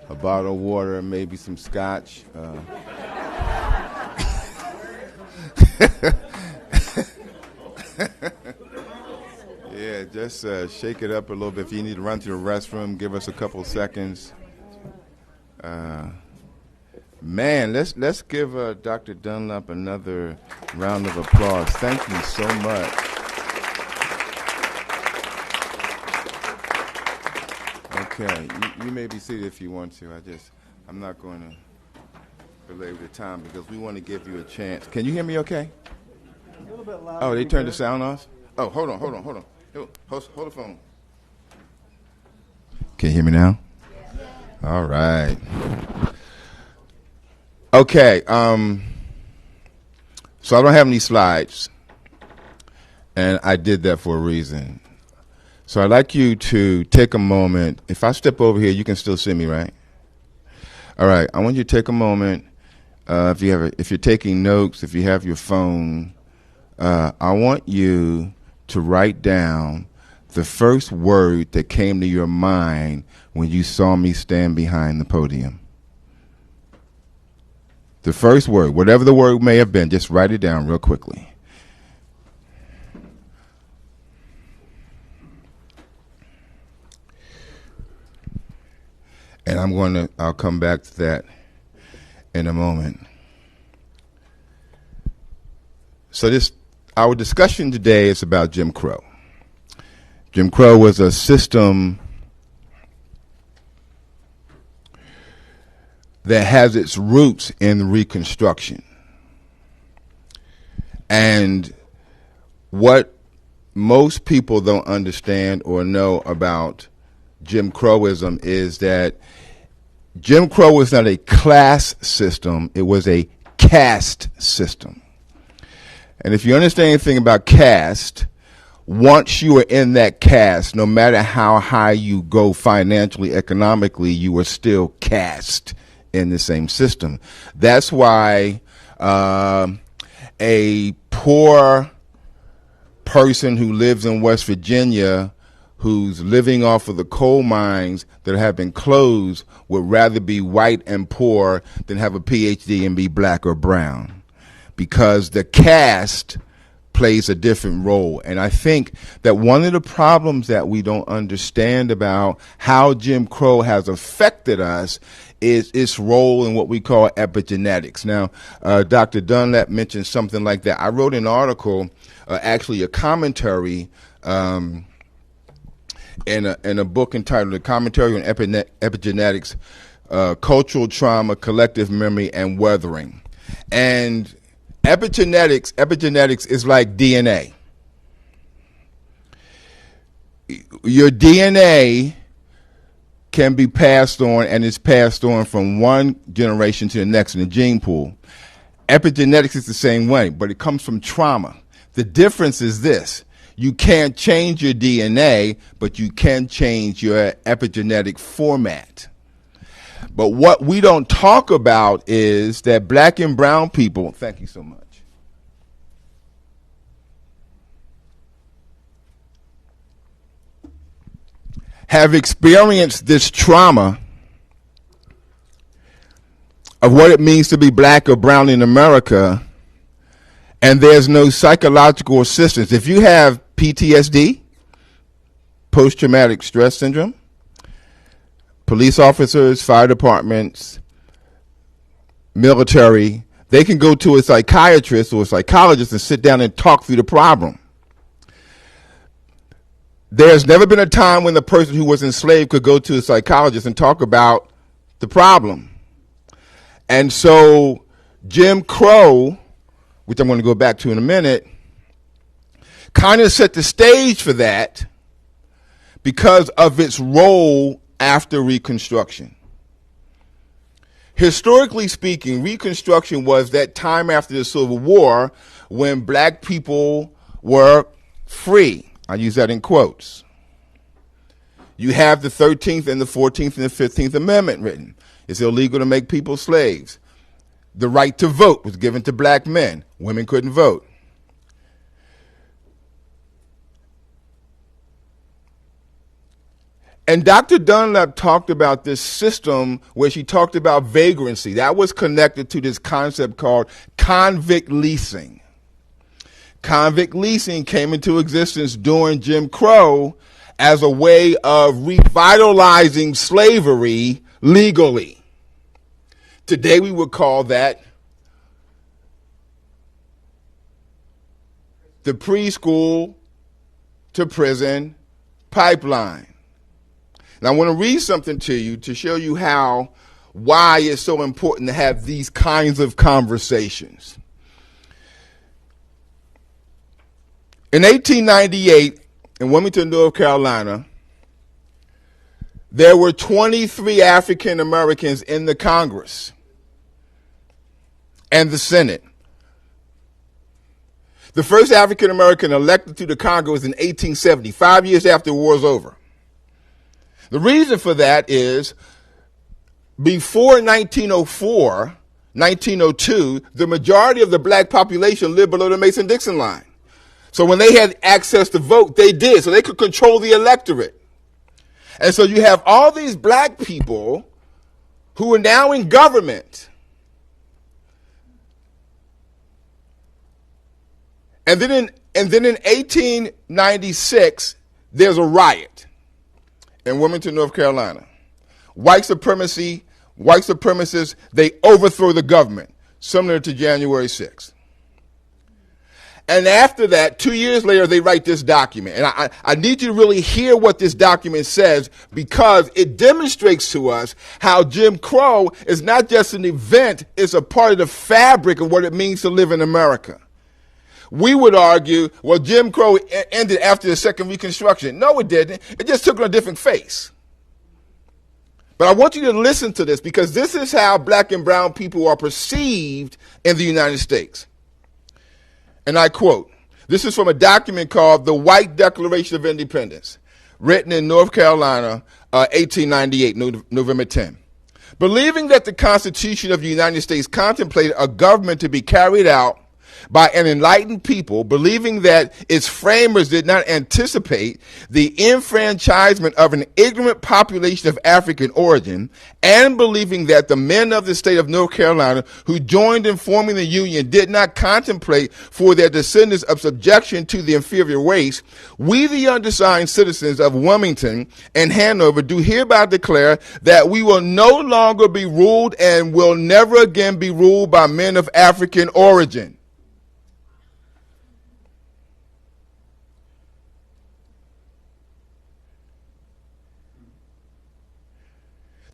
a bottle of water, maybe some scotch? Yeah, just shake it up a little bit. If you need to run to the restroom, give us a couple seconds. Man, let's give Dr. Dunlap another round of applause. Thank you so much. Okay, you may be seated if you want to. I'm not going to belabor the time because we want to give you a chance. Can you hear me okay? A little bit louder. Oh, they turned the sound off? Oh, hold on. Hold the phone. Can you hear me now? All right. Okay, so I don't have any slides, and I did that for a reason. So I'd like you to take a moment. If I step over here, you can still see me, right? All right, I want you to take a moment. If you're taking notes, if you have your phone, I want you to write down the first word that came to your mind when you saw me stand behind the podium? The first word, whatever the word may have been, just write it down real quickly. And I'll come back to that in a moment. So our discussion today is about Jim Crow. Jim Crow was a system that has its roots in Reconstruction. And what most people don't understand or know about Jim Crowism is that Jim Crow was not a class system, it was a caste system. And if you understand anything about caste, once you are in that caste, no matter how high you go financially, economically, you are still caste in the same system. That's why a poor person who lives in West Virginia who's living off of the coal mines that have been closed would rather be white and poor than have a PhD and be black or brown, because the caste plays a different role. And I think that one of the problems that we don't understand about how Jim Crow has affected us is its role in what we call epigenetics. Now, Dr. Dunlap mentioned something like that. I wrote an article, actually a commentary, in a book entitled A Commentary on Epigenetics, Cultural Trauma, Collective Memory, and Weathering. And epigenetics is like DNA. Your DNA can be passed on, and it's passed on from one generation to the next in the gene pool. Epigenetics is the same way, but it comes from trauma. The difference is this: you can't change your DNA, but you can change your epigenetic format. But what we don't talk about is that black and brown people, thank you so much, have experienced this trauma of what it means to be black or brown in America, and there's no psychological assistance. If you have PTSD, post-traumatic stress syndrome, police officers, fire departments, military, they can go to a psychiatrist or a psychologist and sit down and talk through the problem. There's never been a time when the person who was enslaved could go to a psychologist and talk about the problem. And so Jim Crow, which I'm going to go back to in a minute, kind of set the stage for that because of its role after Reconstruction. Historically speaking, Reconstruction was that time after the Civil War when black people were free. I use that in quotes. You have the 13th and the 14th and the 15th Amendment written. It's illegal to make people slaves. The right to vote was given to black men. Women couldn't vote. And Dr. Dunlap talked about this system where she talked about vagrancy. That was connected to this concept called convict leasing. Convict leasing came into existence during Jim Crow as a way of revitalizing slavery legally. Today we would call that the preschool to prison pipeline. And I want to read something to you to show you why it's so important to have these kinds of conversations. In 1898, in Wilmington, North Carolina, there were 23 African Americans in the Congress and the Senate. The first African American elected to the Congress was in 1870, 5 years after the war was over. The reason for that is before 1904, 1902, the majority of the black population lived below the Mason-Dixon line. So when they had access to vote, they did, so they could control the electorate. And so you have all these black people who are now in government. And then in 1896, there's a riot in Wilmington, North Carolina. White supremacists, they overthrow the government, similar to January 6th. And after that, 2 years later, they write this document. And I need you to really hear what this document says, because it demonstrates to us how Jim Crow is not just an event, it's a part of the fabric of what it means to live in America. We would argue, well, Jim Crow ended after the Second Reconstruction. No, it didn't. It just took on a different face. But I want you to listen to this, because this is how black and brown people are perceived in the United States. And I quote, this is from a document called The White Declaration of Independence, written in North Carolina, 1898, November 10. Believing that the Constitution of the United States contemplated a government to be carried out by an enlightened people, believing that its framers did not anticipate the enfranchisement of an ignorant population of African origin, and believing that the men of the state of North Carolina who joined in forming the Union did not contemplate for their descendants of subjection to the inferior race, we, the undersigned citizens of Wilmington and Hanover, do hereby declare that we will no longer be ruled and will never again be ruled by men of African origin.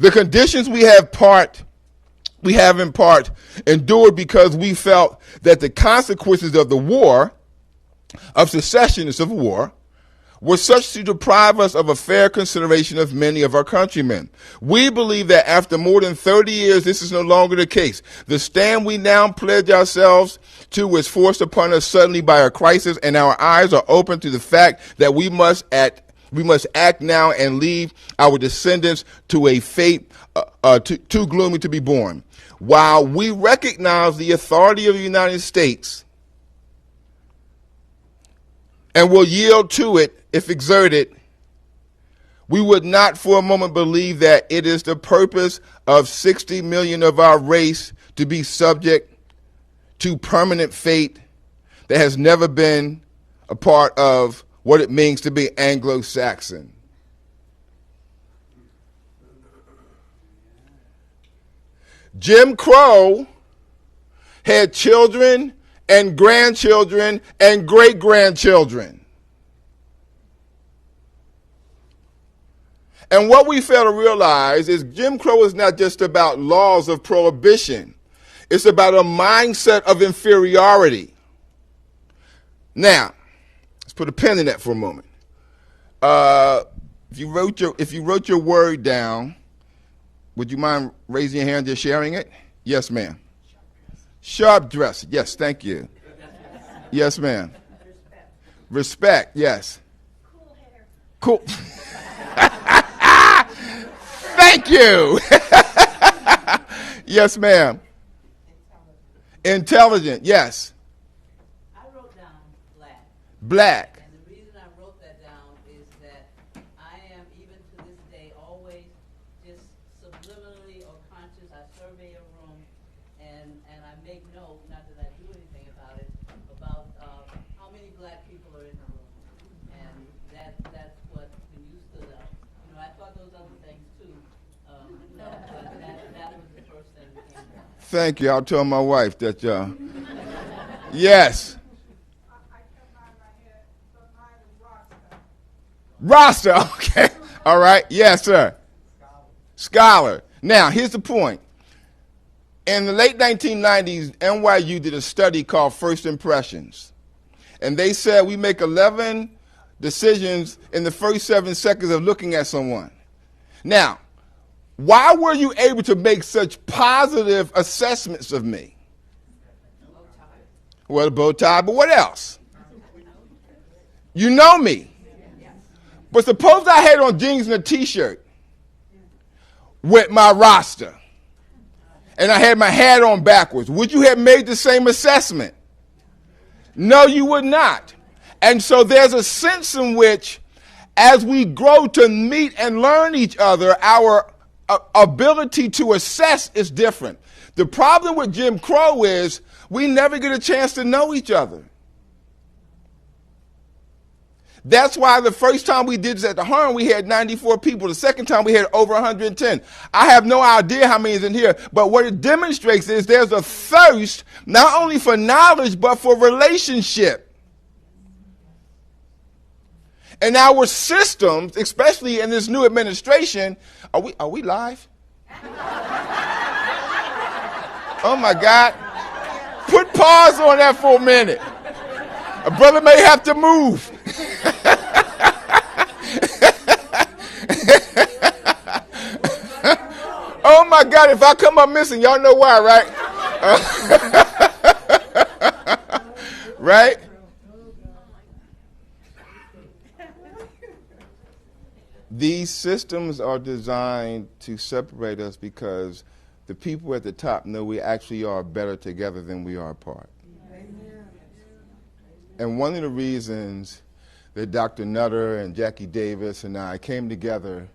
The conditions we have in part endured because we felt that the consequences of the war, of secession, of war, were such to deprive us of a fair consideration of many of our countrymen. We believe that after more than 30 years, this is no longer the case. The stand we now pledge ourselves to was forced upon us suddenly by a crisis, and our eyes are open to the fact that we must act now and leave our descendants to a fate too gloomy to be borne. While we recognize the authority of the United States and will yield to it if exerted, we would not for a moment believe that it is the purpose of 60 million of our race to be subject to permanent fate that has never been a part of what it means to be Anglo-Saxon. Jim Crow had children and grandchildren and great-grandchildren. And what we fail to realize is Jim Crow is not just about laws of prohibition. It's about a mindset of inferiority. Now, let's put a pin in that for a moment. If you wrote your word down, would you mind raising your hand and just sharing it? Yes, ma'am. Sharp dress. Yes, thank you. Yes, ma'am. Respect. Yes. Cool hair. Cool. Thank you. Yes, ma'am. Intelligent. Yes. I wrote down black. Black. And the reason I wrote that down is that I am, even to this day, always just subliminally or conscious. I survey a room and I make note, not that I do anything about it, about how many black people are in the room. And that's what, when you stood up, I thought those other things too, but that was the first thing that came down. Thank you. I'll tell my wife that. Yes. I kept mine in my head, so mine is Rasta. Rasta. Okay. All right. Yes, sir. Scholar. Now, here's the point. In the late 1990s, NYU did a study called First Impressions. And they said we make 11 decisions in the first 7 seconds of looking at someone. Now, why were you able to make such positive assessments of me? Well, a bow tie, but what else? You know me. But suppose I had on jeans and a t-shirt with my roster, and I had my hat on backwards. Would you have made the same assessment? No, you would not. And so there's a sense in which, As we grow to meet and learn each other, our ability to assess is different. The problem with Jim Crow is we never get a chance to know each other. That's why the first time we did this at the Horn, we had 94 people. The second time we had over 110. I have no idea how many is in here, but what it demonstrates is there's a thirst not only for knowledge, but for relationship. And our systems, especially in this new administration, are we live? Oh my God. Put pause on that for a minute. A brother may have to move. Oh my God, if I come up missing, y'all know why, right? Right? These systems are designed to separate us because the people at the top know we actually are better together than we are apart. And one of the reasons that Dr. Nutter and Jackie Davis and I came together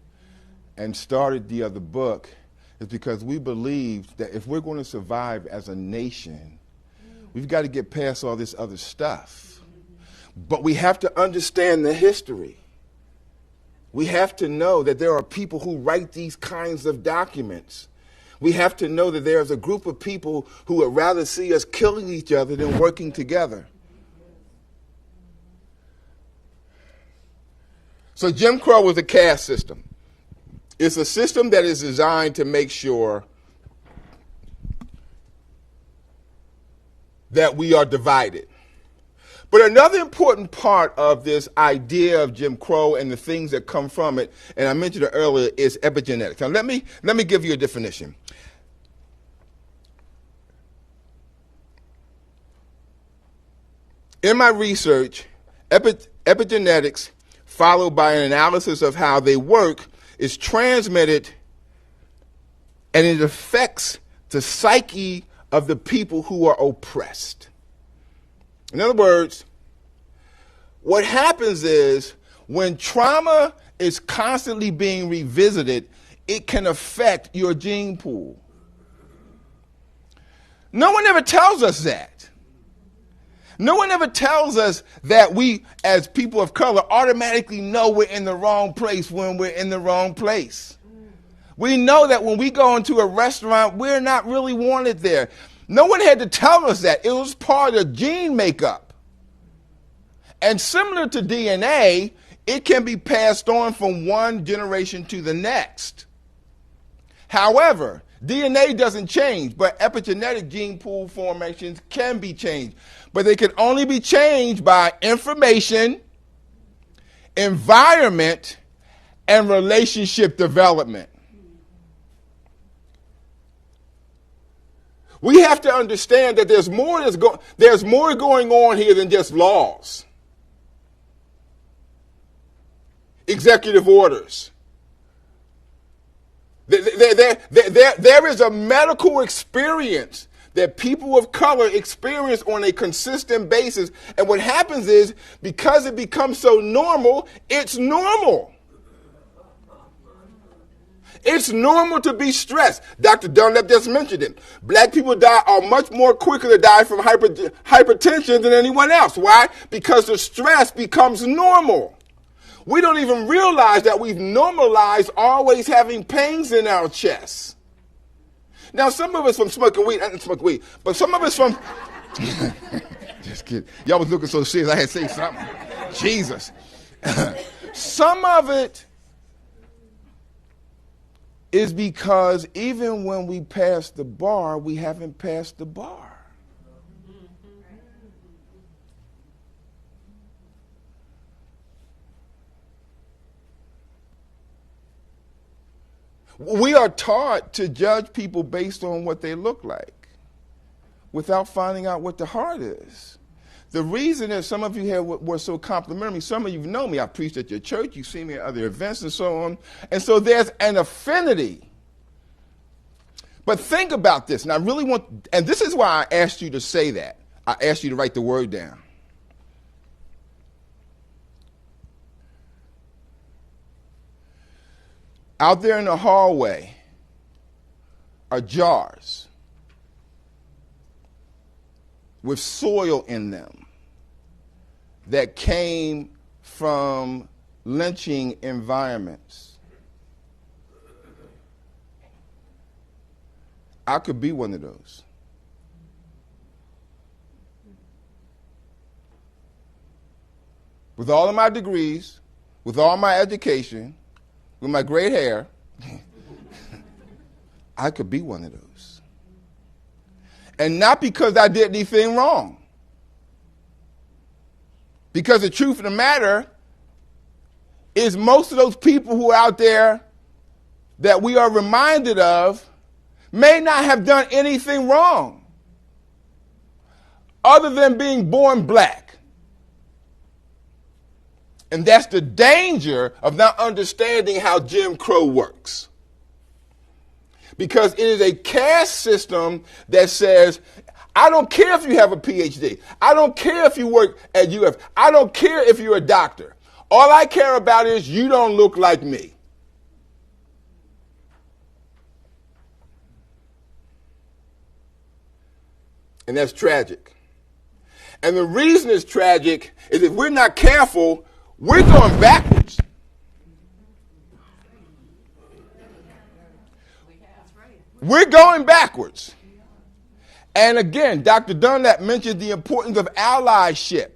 and started the other book is because we believed that if we're going to survive as a nation, we've got to get past all this other stuff. But we have to understand the history. We have to know that there are people who write these kinds of documents. We have to know that there's a group of people who would rather see us killing each other than working together. So Jim Crow was a caste system. It's a system that is designed to make sure that we are divided. But another important part of this idea of Jim Crow and the things that come from it, and I mentioned it earlier, is epigenetics. Now let me give you a definition. In my research, epigenetics, followed by an analysis of how they work, is transmitted and it affects the psyche of the people who are oppressed. In other words, what happens is when trauma is constantly being revisited, it can affect your gene pool. No one ever tells us that. No one ever tells us that we, as people of color, automatically know we're in the wrong place when we're in the wrong place. We know that when we go into a restaurant, we're not really wanted there. No one had to tell us that. It was part of gene makeup. And similar to DNA, it can be passed on from one generation to the next. However, DNA doesn't change, but epigenetic gene pool formations can be changed. But they can only be changed by information, environment, and relationship development. We have to understand that there's more going on here than just laws, executive orders. There is a medical experience that people of color experience on a consistent basis. And what happens is, because it becomes so normal, it's normal. It's normal to be stressed. Dr. Dunlap just mentioned it. Black people are much more quicker to die from hypertension than anyone else. Why? Because the stress becomes normal. We don't even realize that we've normalized always having pains in our chests. Now, some of us from smoking weed, I didn't smoke weed, but some of us from, just kidding. Y'all was looking so serious, I had to say something. Jesus. Some of it is because even when we pass the bar, we haven't passed the bar. We are taught to judge people based on what they look like without finding out what the heart is. The reason that some of you here were so complimentary, some of you know me, I preached at your church, you've seen me at other events and so on, and so there's an affinity. But think about this, and I really want, and this is why I asked you to say that. I asked you to write the word down. Out there in the hallway are jars with soil in them that came from lynching environments. I could be one of those. With all of my degrees, with all my education, with my great hair, I could be one of those. And not because I did anything wrong. Because the truth of the matter is most of those people who are out there that we are reminded of may not have done anything wrong other than being born black. And that's the danger of not understanding how Jim Crow works. Because it is a caste system that says, I don't care if you have a PhD. I don't care if you work at UF. I don't care if you're a doctor. All I care about is you don't look like me. And that's tragic. And the reason it's tragic is if we're not careful, we're going backwards. We're going backwards. And again, Dr. Dunlap mentioned the importance of allyship.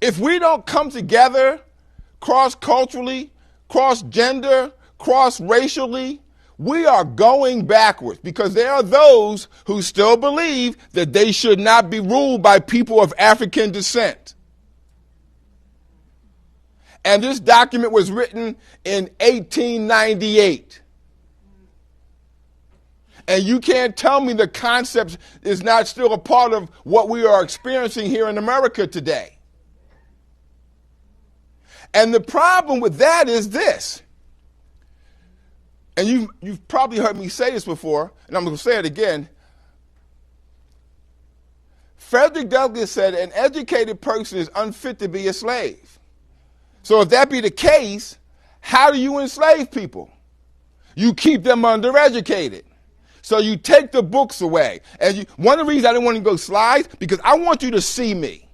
If we don't come together cross-culturally, cross-gender, cross-racially, we are going backwards because there are those who still believe that they should not be ruled by people of African descent. And this document was written in 1898. And you can't tell me the concept is not still a part of what we are experiencing here in America today. And the problem with that is this. And you've probably heard me say this before, and I'm going to say it again. Frederick Douglass said an educated person is unfit to be a slave. So if that be the case, how do you enslave people? You keep them undereducated. So you take the books away. And one of the reasons I didn't want to go slides, because I want you to see me.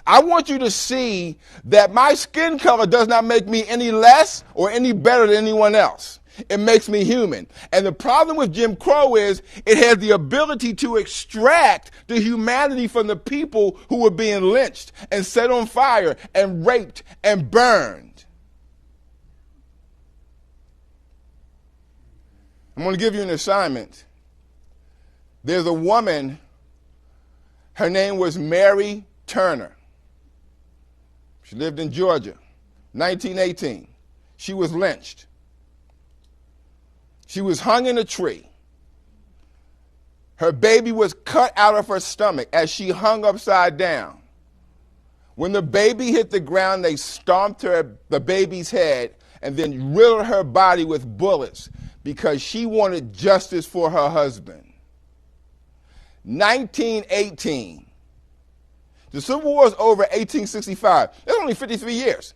I want you to see that my skin color does not make me any less or any better than anyone else. It makes me human. And the problem with Jim Crow is it has the ability to extract the humanity from the people who were being lynched and set on fire and raped and burned. I'm going to give you an assignment. There's a woman, her name was Mary Turner. She lived in Georgia, 1918. She was lynched. She was hung in a tree. Her baby was cut out of her stomach as she hung upside down. When the baby hit the ground, they stomped the baby's head and then riddled her body with bullets because she wanted justice for her husband. 1918. The Civil War is over 1865. That's only 53 years.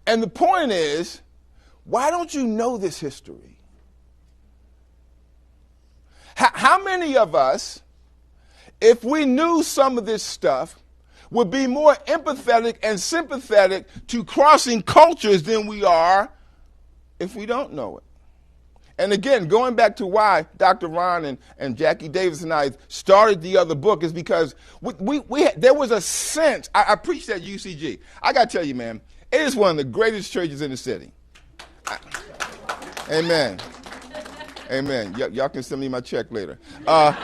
And the point is, why don't you know this history? How many of us, if we knew some of this stuff, would be more empathetic and sympathetic to crossing cultures than we are if we don't know it? And again, going back to why Dr. Ron and Jackie Davis and I started the other book is because there was a sense. I preached at UCG. I got to tell you, man, it is one of the greatest churches in the city. Amen. Amen. Y'all can send me my check later. And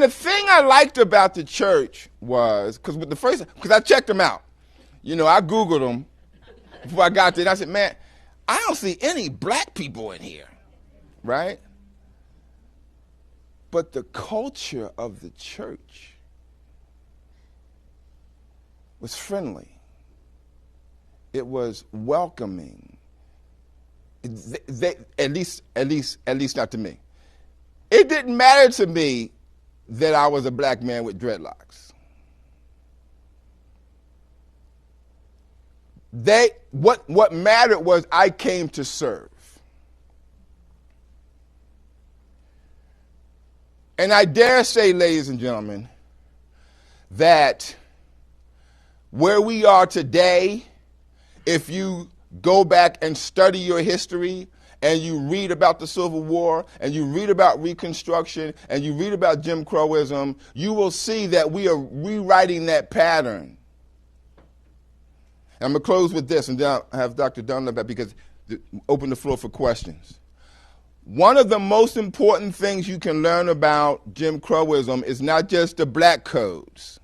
the thing I liked about the church was, because I checked them out. You know, I Googled them before I got there. And I said, man, I don't see any black people in here, right? But the culture of the church was friendly. It was welcoming. they at least not to me. It didn't matter to me that I was a black man with dreadlocks. What mattered was I came to serve. And I dare say, ladies and gentlemen, that where we are today, if you go back and study your history and you read about the Civil War and you read about Reconstruction and you read about Jim Crowism, you will see that we are rewriting that pattern. I'm going to close with this, and then I'll have Dr. Dunlap back because open the floor for questions. One of the most important things you can learn about Jim Crowism is not just the black codes.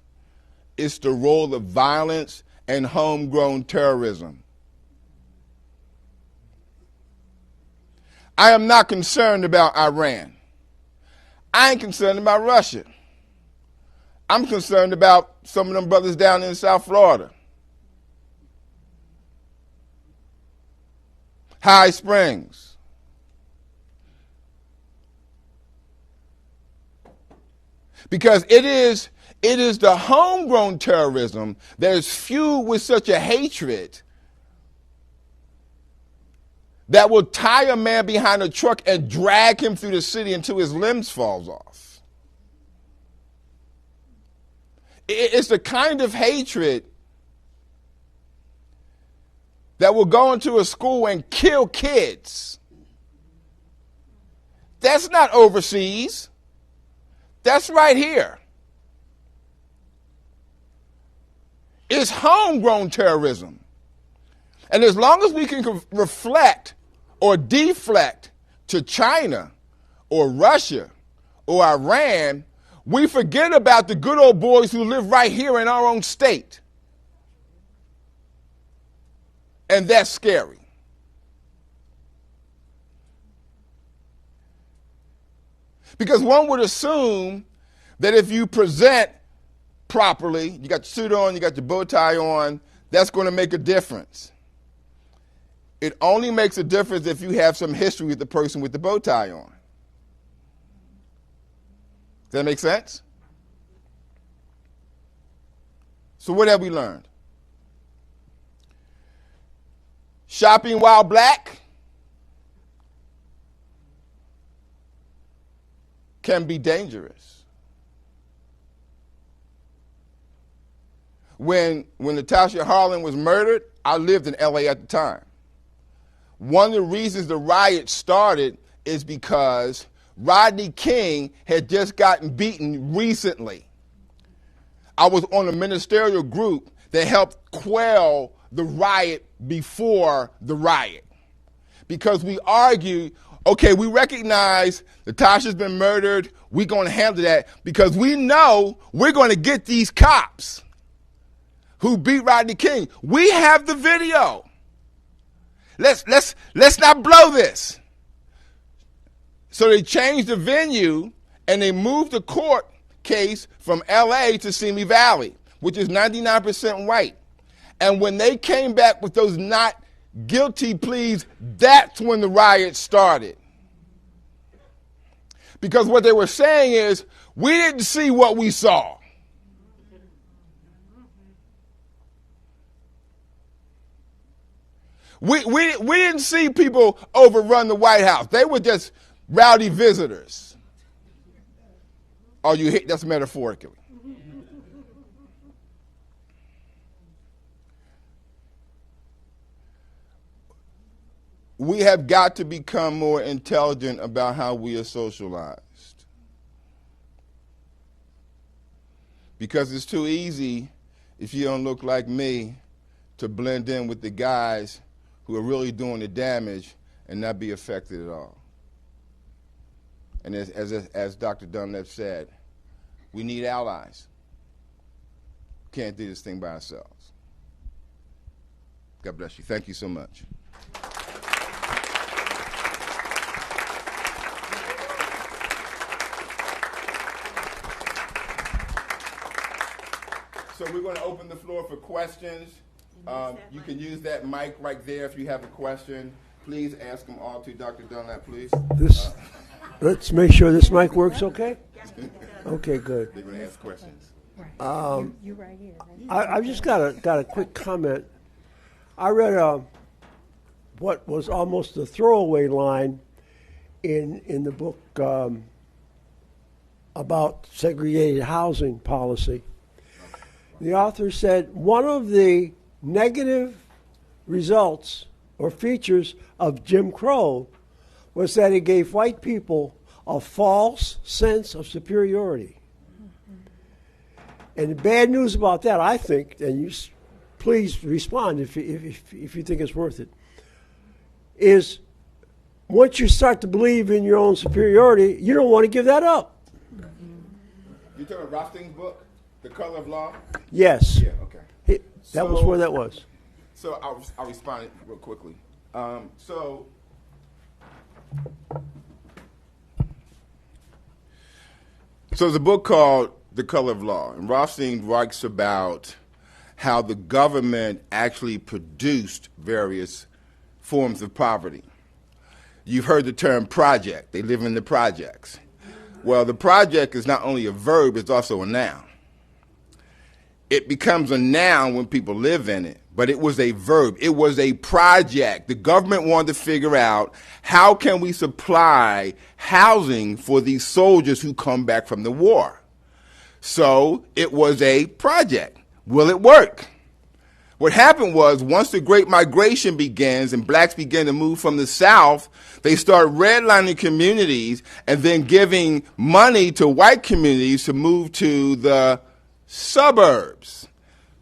It's the role of violence and homegrown terrorism. I am not concerned about Iran. I ain't concerned about Russia. I'm concerned about some of them brothers down in South Florida. High Springs. Because it is the homegrown terrorism that is fueled with such a hatred that will tie a man behind a truck and drag him through the city until his limbs falls off. It's the kind of hatred that will go into a school and kill kids. That's not overseas. That's right here. It's homegrown terrorism. And as long as we can reflect or deflect to China or Russia or Iran, we forget about the good old boys who live right here in our own state. And that's scary. Because one would assume that if you present properly, you got your suit on, you got your bow tie on, that's going to make a difference. It only makes a difference if you have some history with the person with the bow tie on. Does that make sense? So what have we learned? Shopping while black can be dangerous. When Natasha Harlan was murdered, I lived in LA at the time. One of the reasons the riot started is because Rodney King had just gotten beaten recently. I was on a ministerial group that helped quell the riot before the riot. Because we argued, okay, we recognize Natasha's been murdered, we're going to handle that because we know we're going to get these cops who beat Rodney King. We have the video. Let's not blow this. So they changed the venue and they moved the court case from LA to Simi Valley, which is 99% white. And when they came back with those not guilty pleas, that's when the riot started. Because what they were saying is, we didn't see what we saw. We didn't see people overrun the White House. They were just rowdy visitors. Oh, you hit, that's metaphorically. We have got to become more intelligent about how we are socialized. Because it's too easy, if you don't look like me, to blend in with the guys who are really doing the damage and not be affected at all. And as Dr. Dunlap said, we need allies. Can't do this thing by ourselves. God bless you. Thank you so much. So we're going to open the floor for questions. You can use that mic right there if you have a question. Please ask them all to Dr. Dunlap, please. This. Let's make sure this mic works. Okay. Okay. Good. They're going to ask questions. You right here. Right? I've just got a quick comment. I read what was almost a throwaway line in the book about segregated housing policy. The author said one of the negative results or features of Jim Crow was that it gave white people a false sense of superiority. And the bad news about that, I think, and you please respond if you think it's worth it, is once you start to believe in your own superiority, you don't want to give that up. You talking about Rothstein's book, The Color of Law? Yes. Yeah, okay. That was where that was. So I'll respond real quickly. So there's a book called The Color of Law, and Rothstein writes about how the government actually produced various forms of poverty. You've heard the term project. They live in the projects. Well, the project is not only a verb, it's also a noun. It becomes a noun when people live in it, but it was a verb. It was a project. The government wanted to figure out how can we supply housing for these soldiers who come back from the war. So it was a project. Will it work? What happened was once the Great Migration begins and blacks begin to move from the South, they start redlining communities and then giving money to white communities to move to the suburbs.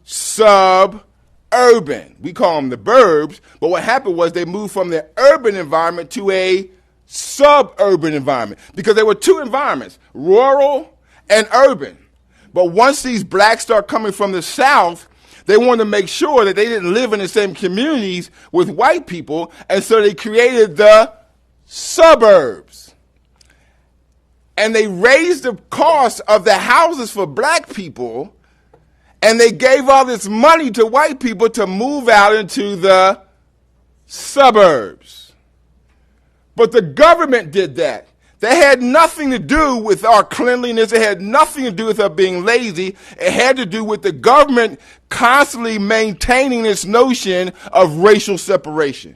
Suburban. We call them the burbs, but what happened was they moved from the urban environment to a suburban environment because there were two environments, rural and urban. But once these blacks start coming from the South, they wanted to make sure that they didn't live in the same communities with white people, and so they created the suburbs. And they raised the cost of the houses for black people, and they gave all this money to white people to move out into the suburbs. But the government did that. That had nothing to do with our cleanliness. It had nothing to do with us being lazy. It had to do with the government constantly maintaining this notion of racial separation.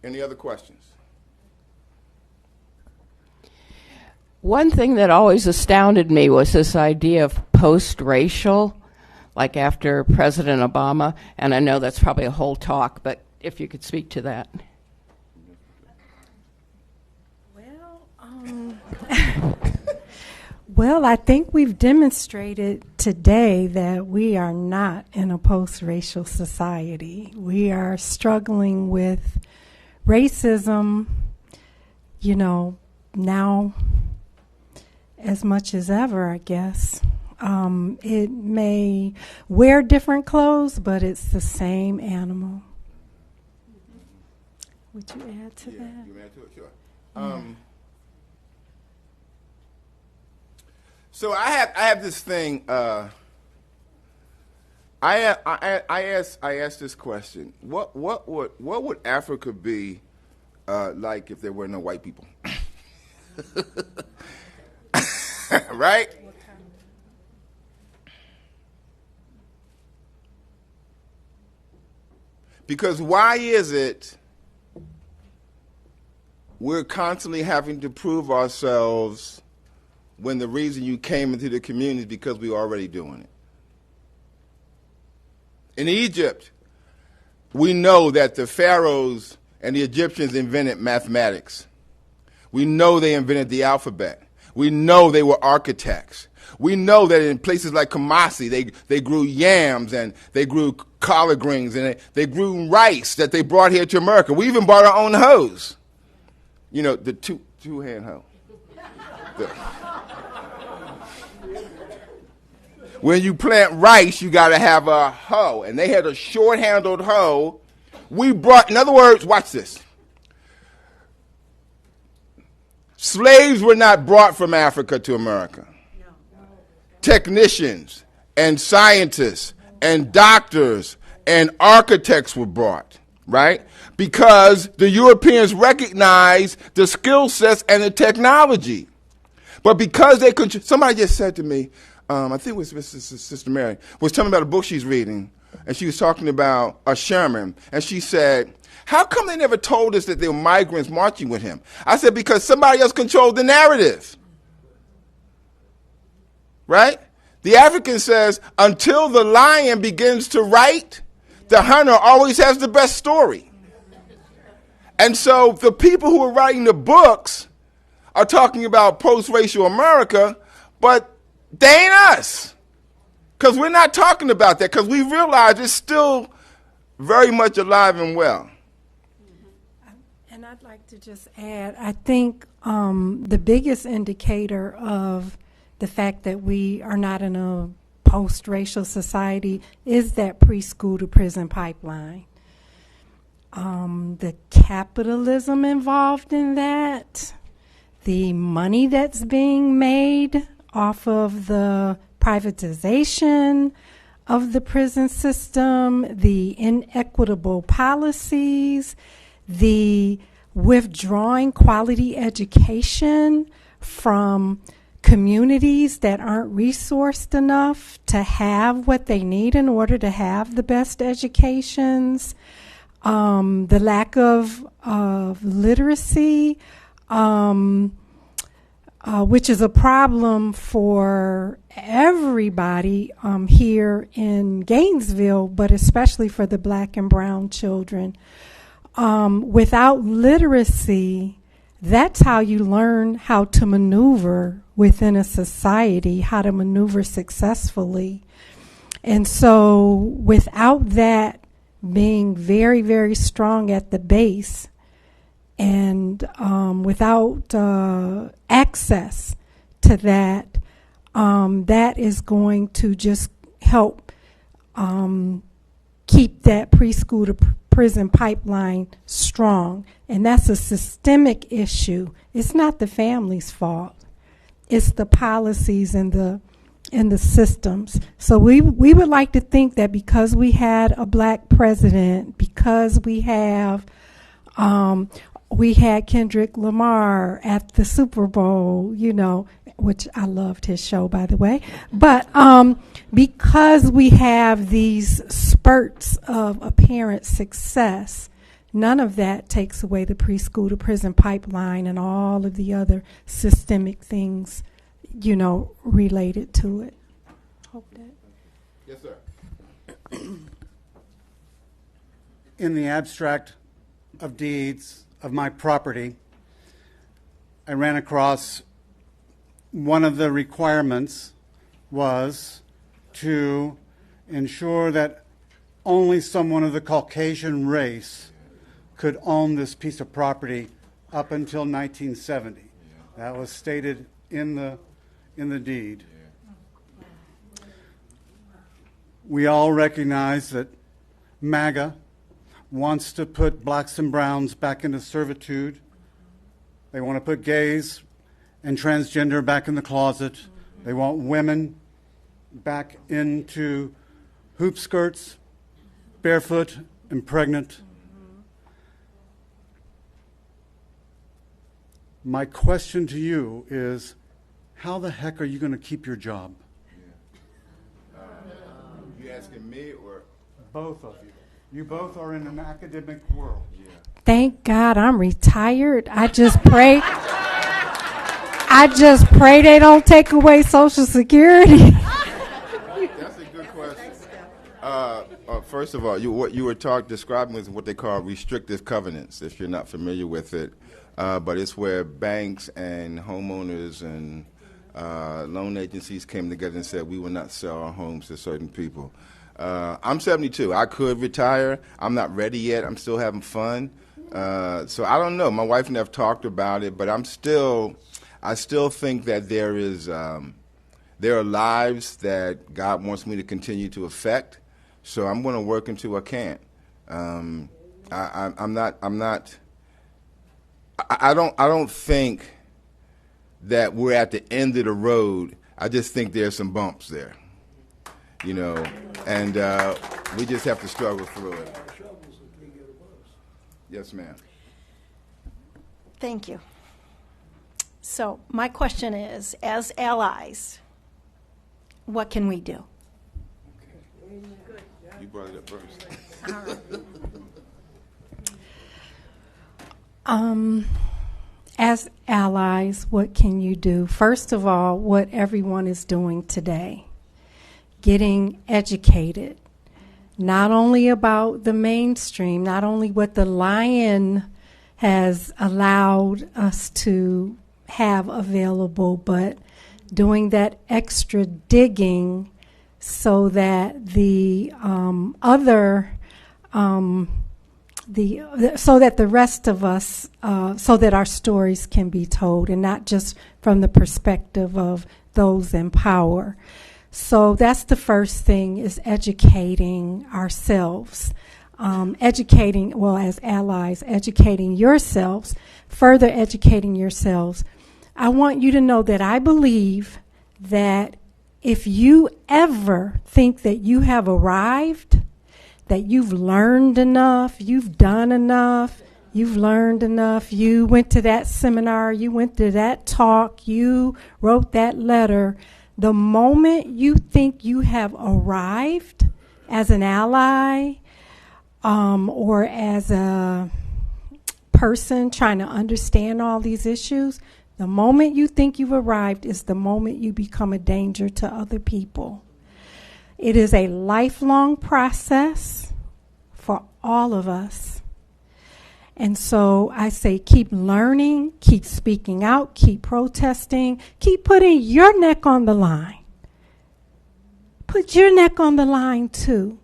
Any other questions? One thing that always astounded me was this idea of post-racial, like after President Obama, and I know that's probably a whole talk, but if you could speak to that. Well, I think we've demonstrated today that we are not in a post-racial society. We are struggling with racism, now as much as ever, I guess. It may wear different clothes, but it's the same animal. Would you add to that? You add to it? Sure. So I have this thing. I asked this question: What would Africa be like if there were no white people? Right? Because why is it we're constantly having to prove ourselves when the reason you came into the community is because we were already doing it? In Egypt, we know that the pharaohs and the Egyptians invented mathematics. We know they invented the alphabet. We know they were architects. We know that in places like Kumasi, they grew yams and they grew collard greens and they grew rice that they brought here to America. We even bought our own hoes. The two-hand hoe. When you plant rice, you got to have a hoe. And they had a short-handled hoe. In other words, watch this. Slaves were not brought from Africa to America. Technicians and scientists and doctors and architects were brought, right? Because the Europeans recognized the skill sets and the technology. But because they could, somebody just said to me, I think it was Sister Mary, was telling me about a book she's reading, and she was talking about a Sherman, and she said, how come they never told us that there were migrants marching with him? I said, because somebody else controlled the narrative. Right? The African says, until the lion begins to write, the hunter always has the best story. And so the people who are writing the books are talking about post-racial America, but they ain't us. Because we're not talking about that, because we realize it's still very much alive and well. And I'd like to just add, I think the biggest indicator of the fact that we are not in a post-racial society is that preschool to prison pipeline. The capitalism involved in that, the money that's being made off of the privatization of the prison system, the inequitable policies, the withdrawing quality education from communities that aren't resourced enough to have what they need in order to have the best educations, the lack of literacy, which is a problem for everybody here in Gainesville, but especially for the black and brown children. Without literacy, that's how you learn how to maneuver within a society, how to maneuver successfully. And so without that being very, very strong at the base, and without access to that, that is going to just help keep that preschool to prison pipeline strong. And that's a systemic issue. It's not the family's fault. It's the policies and the systems. So we would like to think that because we had a black president, because we had Kendrick Lamar at the Super Bowl, which I loved his show, by the way. But because we have these spurts of apparent success, none of that takes away the preschool to prison pipeline and all of the other systemic things, related to it. Hope that. Yes, sir. In the abstract of deeds of my property, I ran across one of the requirements was to ensure that only someone of the Caucasian race could own this piece of property up until 1970. That was stated in the deed. We all recognize that MAGA wants to put blacks and browns back into servitude. They want to put gays and transgender back in the closet. They want women back into hoop skirts, barefoot and pregnant. My question to you is, how the heck are you going to keep your job? You asking me or? Both of you. You both are in an academic world. Yeah. Thank God I'm retired. I just pray they don't take away Social Security. That's a good question. First of all, what you were describing was what they call restrictive covenants, if you're not familiar with it. But it's where banks and homeowners and loan agencies came together and said we will not sell our homes to certain people. I'm 72. I could retire. I'm not ready yet. I'm still having fun. So I don't know. My wife and I have talked about it, but I still think that there are lives that God wants me to continue to affect. So I'm going to work until I can't. I don't think that we're at the end of the road. I just think there's some bumps there, and We just have to struggle through it. Yes, ma'am. Thank you. So my question is, as allies, what can we do? You brought it up first. As allies, what can you do? First of all, what everyone is doing today, getting educated, not only about the mainstream, not only what the Lion has allowed us to have available, but doing that extra digging so that the so that the rest of us, so that our stories can be told, and not just from the perspective of those in power. So that's the first thing, is educating ourselves, as allies, educating yourselves, further educating yourselves. I want you to know that I believe that if you ever think that you have arrived, that you've learned enough, you've done enough, you've learned enough, you went to that seminar, you went to that talk, you wrote that letter, the moment you think you have arrived as an ally, or as a person trying to understand all these issues, the moment you think you've arrived is the moment you become a danger to other people. It is a lifelong process for all of us. And so I say keep learning, keep speaking out, keep protesting, keep putting your neck on the line. Put your neck on the line too.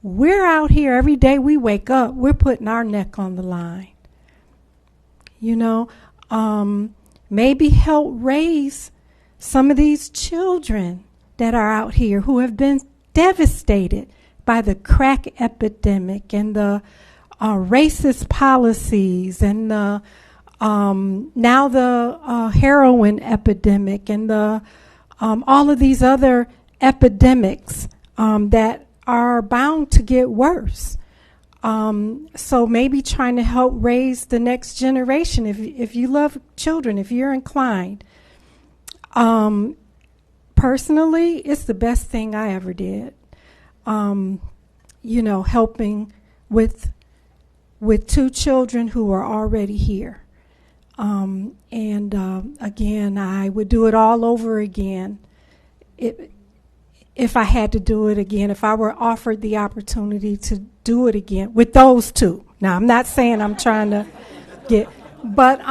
We're out here every day we wake up, we're putting our neck on the line. You know, maybe help raise some of these children that are out here who have been devastated by the crack epidemic and the racist policies and the now the heroin epidemic and the all of these other epidemics that are bound to get worse. So maybe trying to help raise the next generation. If you love children, if you're inclined. Personally, it's the best thing I ever did. You know, helping with 2 children who are already here. Again, I would do it all over again. If I had to do it again, if I were offered the opportunity to do it again with those 2. Now, I'm not saying I'm trying to get, but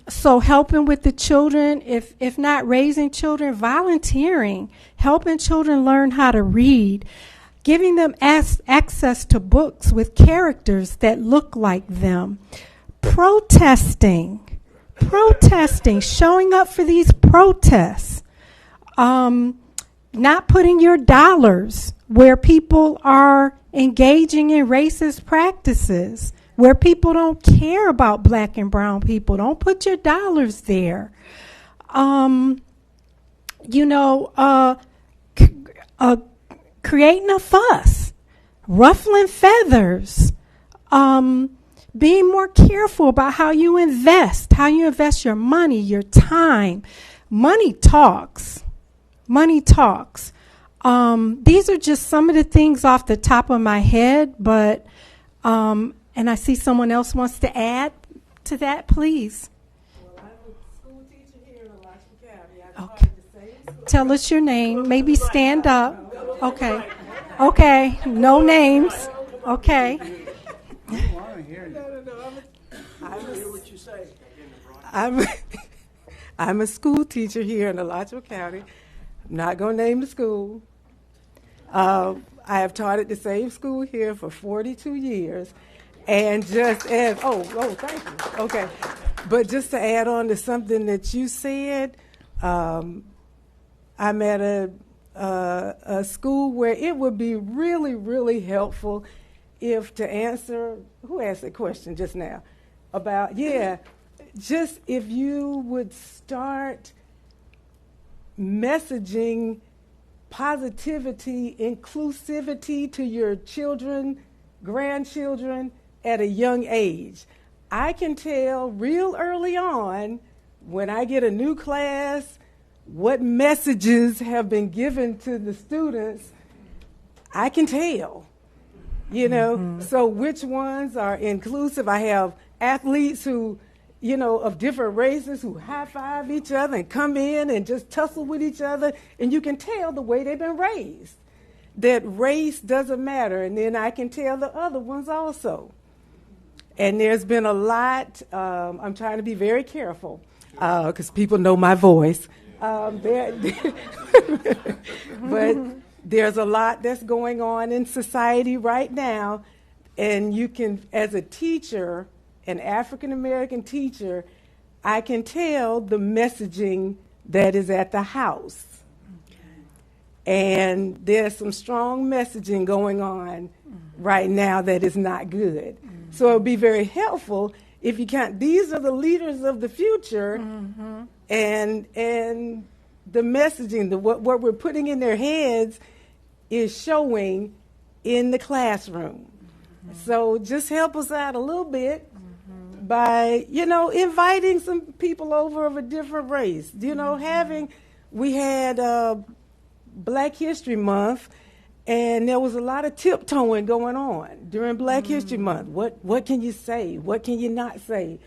so helping with the children, if not raising children, volunteering, helping children learn how to read, giving them access to books with characters that look like them, protesting, showing up for these protests, not putting your dollars where people are engaging in racist practices, where people don't care about black and brown people. Don't put your dollars there. Creating a fuss, ruffling feathers, being more careful about how you invest your money, your time. Money talks. These are just some of the things off the top of my head, but and I see someone else wants to add to that, please. Well, I'm a school teacher here in Alachua County. Okay. Tell us your name. Maybe stand up. Okay. Okay. No names. Okay. I'm a school teacher here in Alachua County. I'm not going to name the school. I have taught at the same school here for 42 years. And just as, thank you. Okay. But just to add on to something that you said, I'm at a school where it would be really, really helpful if to answer, who asked that question just now? About, just if you would start messaging positivity, inclusivity to your children, grandchildren at a young age. I can tell real early on when I get a new class what messages have been given to the students. I can tell, you know, so which ones are inclusive. I have athletes who, you know, of different races who high-five each other and come in and just tussle with each other, and you can tell the way they've been raised, that race doesn't matter. And then I can tell the other ones also. And there's been a lot, I'm trying to be very careful, because people know my voice. But there's a lot that's going on in society right now, and you can, as a teacher, an African-American teacher, I can tell the messaging that is at the house. Okay. And there's some strong messaging going on right now that is not good. So it would be very helpful if you can't, these are the leaders of the future, and the messaging, what we're putting in their heads is showing in the classroom. So just help us out a little bit by, you know, inviting some people over of a different race. You know, we had Black History Month, and there was a lot of tiptoeing going on during Black History Month. What can you say? What can you not say?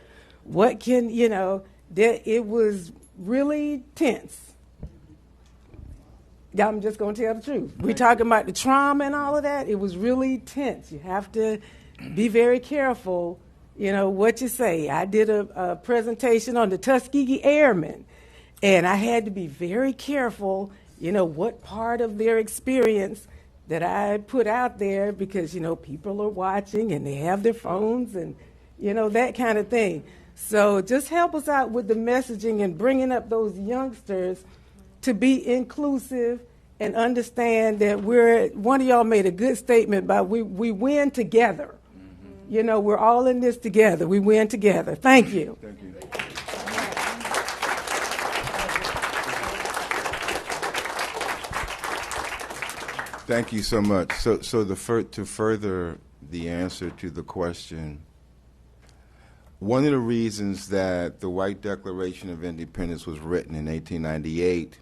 What can, you know, it was really tense. I'm just going to tell the truth. We're talking about the trauma and all of that. It was really tense. You have to be very careful, you know, what you say. I did a presentation on the Tuskegee Airmen, and I had to be very careful, you know, what part of their experience that I put out there, because, you know, people are watching and they have their phones and, you know, that kind of thing. So just help us out with the messaging and bringing up those youngsters to be inclusive and understand that one of y'all made a good statement about we win together. You know, we're all in this together. We win together. Thank you. Thank you. Thank you so much. So to further the answer to the question, one of the reasons that the White Declaration of Independence was written in 1898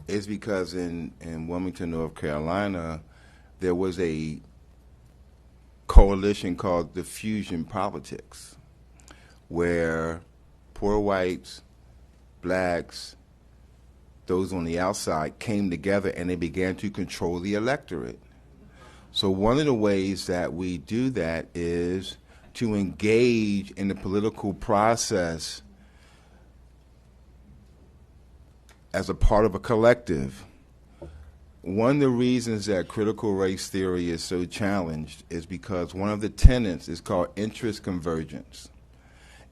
is because in Wilmington, North Carolina, there was a coalition called the Fusion Politics, where poor whites, blacks, those on the outside came together and they began to control the electorate. So one of the ways that we do that is to engage in the political process as a part of a collective. One of the reasons that critical race theory is so challenged is because one of the tenets is called interest convergence.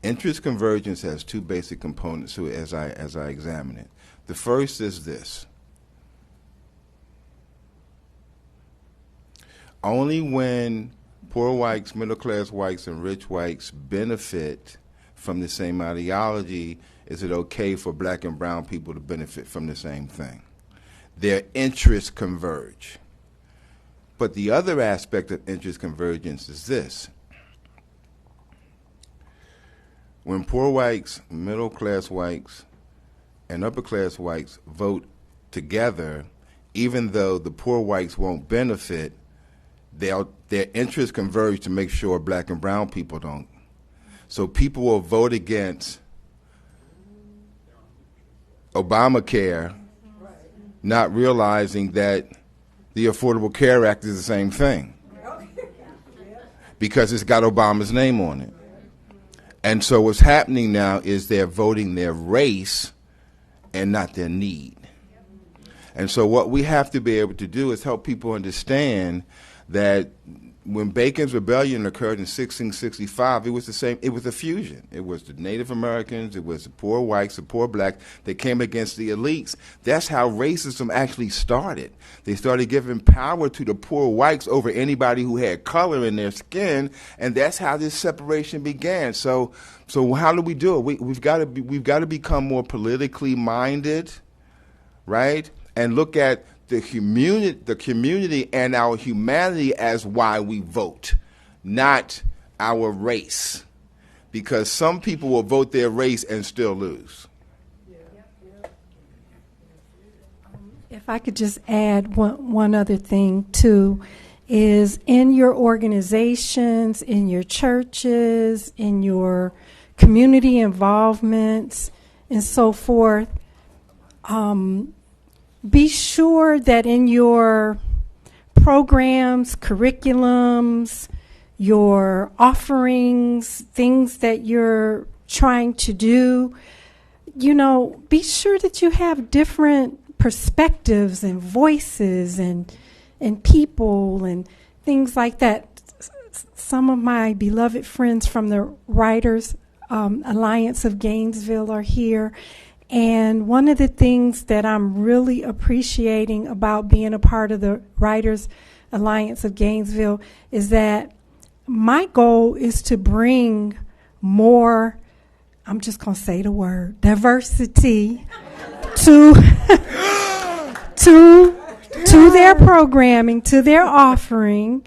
Interest convergence has two basic components to it as I examine it. The first is this: only when poor whites, middle-class whites, and rich whites benefit from the same ideology is it okay for black and brown people to benefit from the same thing. Their interests converge. But the other aspect of interest convergence is this: when poor whites, middle-class whites, and upper-class whites vote together, even though the poor whites won't benefit, their interests converge to make sure black and brown people don't. So people will vote against Obamacare, not realizing that the Affordable Care Act is the same thing because it's got Obama's name on it. And so what's happening now is they're voting their race and not their need. And so what we have to be able to do is help people understand that when Bacon's Rebellion occurred in 1665, it was the same. It was a fusion. It was the Native Americans, it was the poor whites, the poor blacks that came against the elites. That's how racism actually started. They started giving power to the poor whites over anybody who had color in their skin, and that's how this separation began. So how do we do it? We've got to become more politically minded, right? And look at the community and our humanity as why we vote, not our race. Because some people will vote their race and still lose. If I could just add one other thing, too, is in your organizations, in your churches, in your community involvements, and so forth, be sure that in your programs, curriculums, your offerings, things that you're trying to do, be sure that you have different perspectives and voices and people and things like that. Some of my beloved friends from the Writers Alliance of Gainesville are here. And one of the things that I'm really appreciating about being a part of the Writers Alliance of Gainesville is that my goal is to bring more, I'm just going to say the word, diversity to their programming, to their offerings.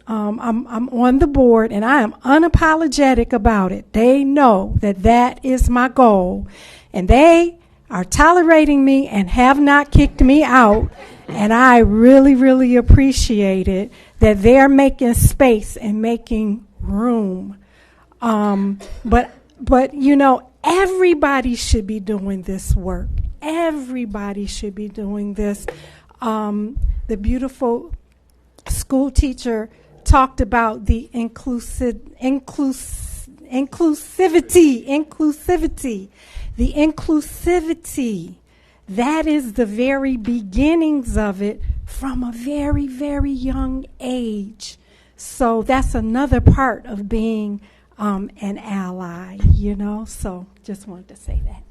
I'm on the board, and I am unapologetic about it. They know that is my goal, and they are tolerating me and have not kicked me out, and I really, really appreciate it that they're making space and making room. But everybody should be doing this work. Everybody should be doing this. The beautiful school teacher talked about the inclusivity. The inclusivity. That is the very beginnings of it from a very, very young age. So that's another part of being an ally, So just wanted to say that.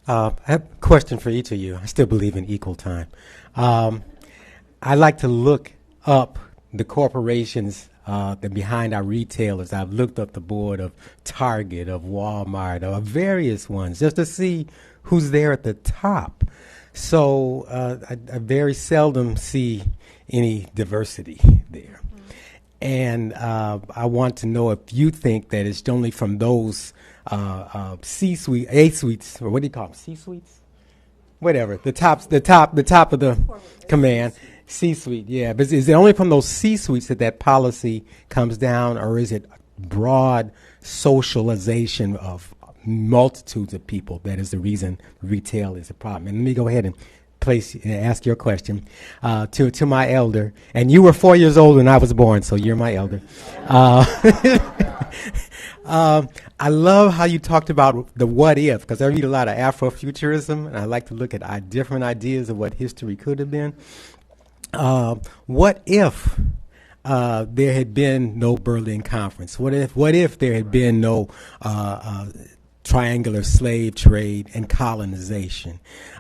I have a question for each of you. I still believe in equal time. I like to look up the corporations that behind our retailers. I've looked up the board of Target, of Walmart, of various ones, just to see who's there at the top. So I very seldom see any diversity there. And I want to know if you think that it's only from those C-suite, A-suites, or what do you call them, C-suites? Whatever, the top of the command, C-suite, yeah. But is it only from those C-suites that policy comes down, or is it broad socialization of multitudes of people that is the reason retail is a problem? And let me go ahead and ask your question to my elder. And you were 4 years older than I was born, so you're my elder. I love how you talked about the what if, because I read a lot of Afrofuturism, and I like to look at different ideas of what history could have been. What if there had been no Berlin Conference? What if there had been no triangular slave trade and colonization?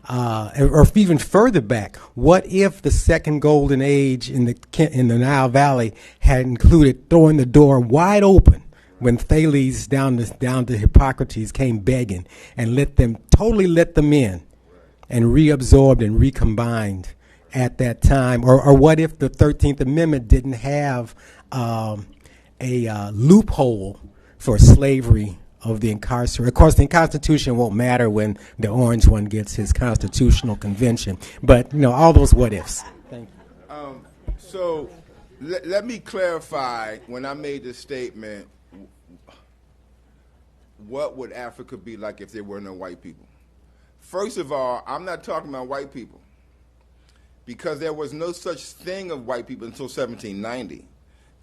Or even further back, what if the second golden age in the Nile Valley had included throwing the door wide open when Thales down to Hippocrates came begging and totally let them in and reabsorbed and recombined at that time? Or what if the 13th Amendment didn't have a loophole for slavery of the incarcerated? Of course, the Constitution won't matter when the orange one gets his constitutional convention. But, all those what ifs. Thank you. So let me clarify, when I made this statement, what would Africa be like if there were no white people? First of all, I'm not talking about white people, because there was no such thing of white people until 1790.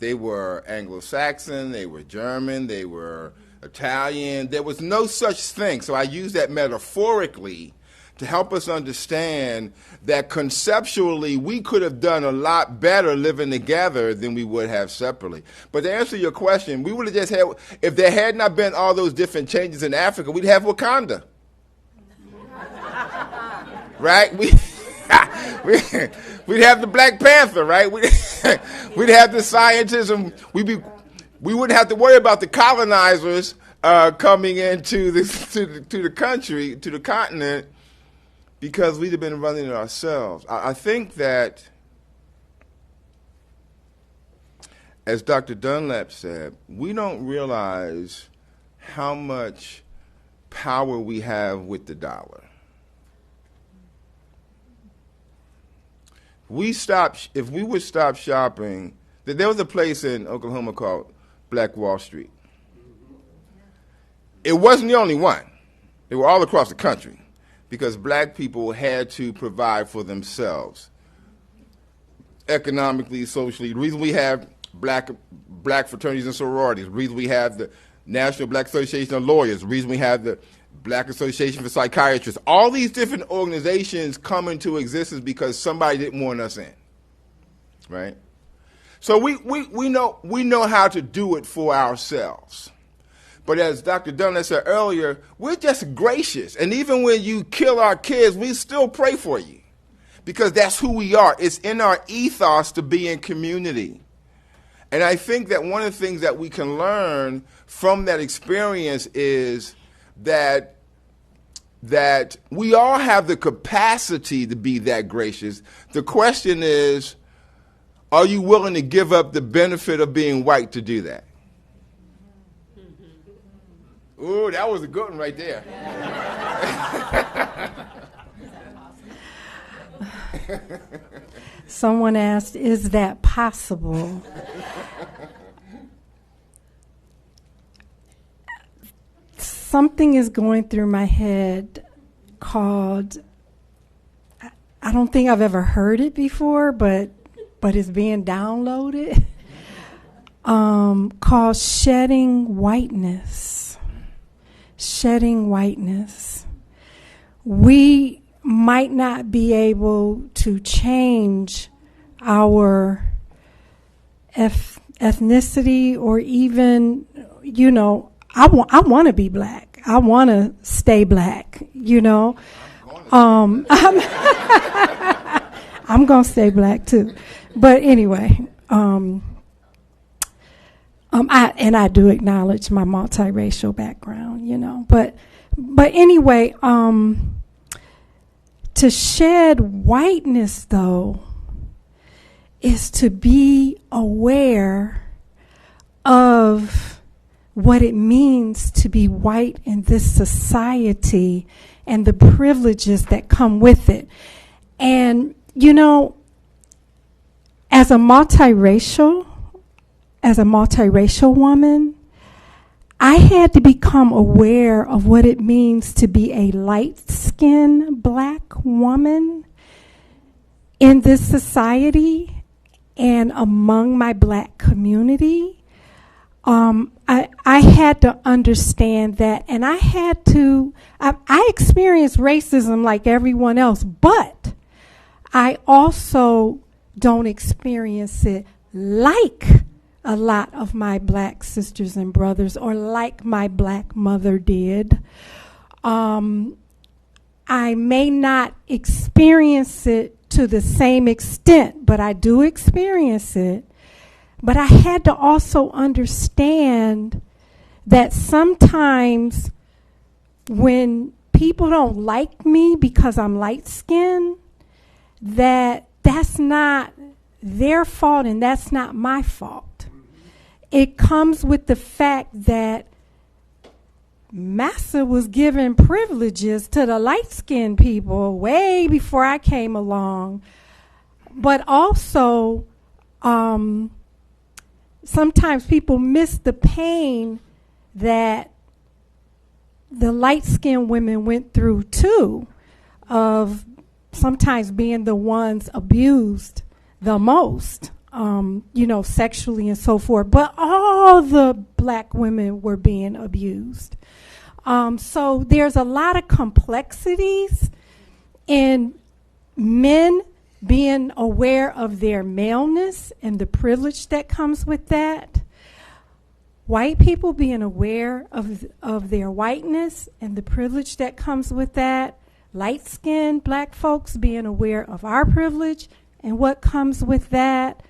They were Anglo-Saxon, they were German, they were Italian. There was no such thing. So I use that metaphorically to help us understand that conceptually we could have done a lot better living together than we would have separately. But to answer your question, we would have just had, if there had not been all those different changes in Africa, we'd have Wakanda. Right? We'd have the Black Panther, right? We'd have the scientism. We wouldn't have to worry about the colonizers coming into the country, to the continent, because we'd have been running it ourselves. I think that, as Dr. Dunlap said, we don't realize how much power we have with the dollar. If we would stop shopping, there was a place in Oklahoma called Black Wall Street. It wasn't the only one. They were all across the country because black people had to provide for themselves economically, socially. The reason we have black fraternities and sororities, the reason we have the National Black Association of Lawyers, the reason we have the Black Association for Psychiatrists, all these different organizations come into existence because somebody didn't want us in, right? So we know how to do it for ourselves. But as Dr. Dunlap said earlier, we're just gracious. And even when you kill our kids, we still pray for you because that's who we are. It's in our ethos to be in community. And I think that one of the things that we can learn from that experience is that we all have the capacity to be that gracious. The question is, are you willing to give up the benefit of being white to do that? Ooh, that was a good one right there. Someone asked, is that possible? Something is going through my head called, I don't think I've ever heard it before, but it's being downloaded, called shedding whiteness. Shedding whiteness. We might not be able to change our ethnicity or even, I want to be black. I want to stay black, I'm going to stay black too. But anyway, I do acknowledge my multiracial background, But anyway, to shed whiteness, though, is to be aware of what it means to be white in this society and the privileges that come with it. And, as a multiracial woman, I had to become aware of what it means to be a light-skinned black woman in this society and among my black community. I had to understand that, and I experienced racism like everyone else, but I also don't experience it like a lot of my black sisters and brothers, or like my black mother did. I may not experience it to the same extent, but I do experience it. But I had to also understand that sometimes when people don't like me because I'm light-skinned, that's not their fault and that's not my fault. It comes with the fact that Massa was giving privileges to the light-skinned people way before I came along. But also, sometimes people miss the pain that the light-skinned women went through too, of sometimes being the ones abused the most. Sexually and so forth. But all the black women were being abused. So there's a lot of complexities in men being aware of their maleness and the privilege that comes with that. White people being aware of their whiteness and the privilege that comes with that. Light-skinned black folks being aware of our privilege and what comes with that.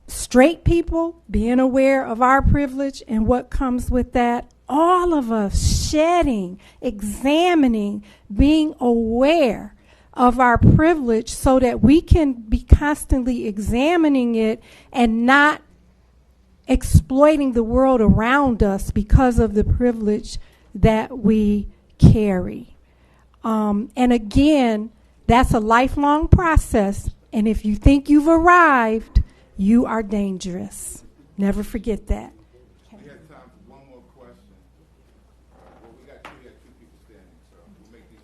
Straight people being aware of our privilege and what comes with that. all of us shedding, examining, being aware of our privilege so that we can be constantly examining it and not exploiting the world around us because of the privilege that we carry. And again, that's a lifelong process. And if you think you've arrived, you are dangerous. Never forget that. We have time for one more question. Well, we got two people standing, so we'll make these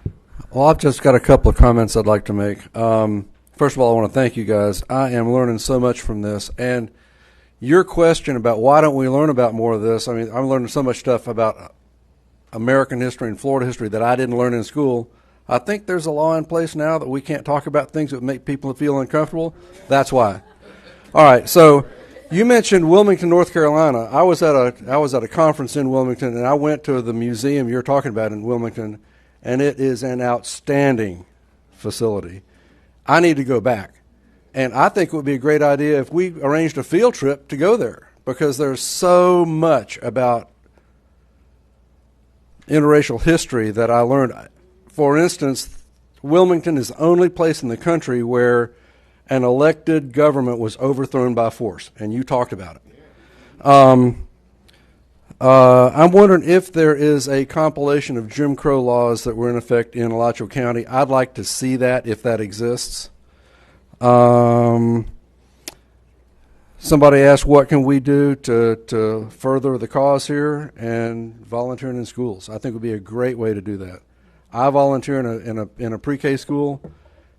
answers. Well, I've just got a couple of comments I'd like to make. First of all, I want to thank you guys. I am learning so much from this. And your question about why don't we learn about more of this, I mean, I'm learning so much stuff about American history and Florida history that I didn't learn in school. I think there's a law in place now that we can't talk about things that make people feel uncomfortable. That's why. All right, so you mentioned Wilmington, North Carolina. I was at a conference in Wilmington, and I went to the museum you're talking about in Wilmington, and it is an outstanding facility. I need to go back. And I think it would be a great idea if we arranged a field trip to go there, because there's so much about interracial history that I learned. For instance, Wilmington is the only place in the country where an elected government was overthrown by force, and you talked about it. I'm wondering if there is a compilation of Jim Crow laws that were in effect in Alachua County. I'd like to see that, if that exists. Somebody asked, what can we do to further the cause here? And volunteering in schools, I think, would be a great way to do that. I volunteer in a pre-K school,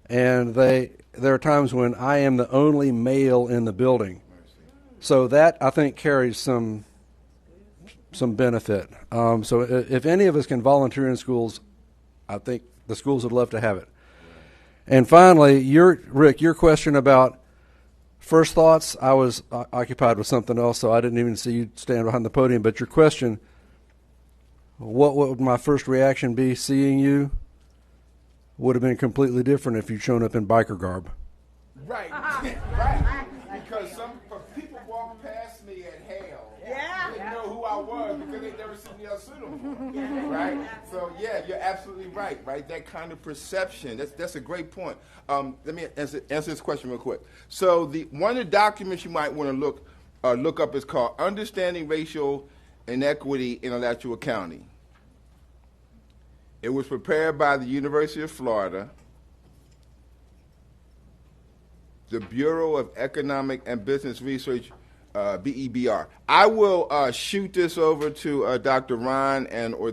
and there are times when I am the only male in the building. So that, I think, carries some benefit. So if any of us can volunteer in schools, I think the schools would love to have it. And finally, Rick, your question about first thoughts, I was occupied with something else, so I didn't even see you stand behind the podium. But your question, what would my first reaction be seeing you, would have been completely different if you'd shown up in biker garb. Right, right. Because people walk past me at Hale. They didn't know who I was because they'd never seen me on suit before. Right? So, yeah, you're absolutely right, right? That kind of perception, that's a great point. Let me answer this question real quick. So one of the documents you might want to look up is called Understanding Racial Inequity in Alachua County. It was prepared by the University of Florida, the Bureau of Economic and Business Research, BEBR. I will shoot this over to Dr. Ron or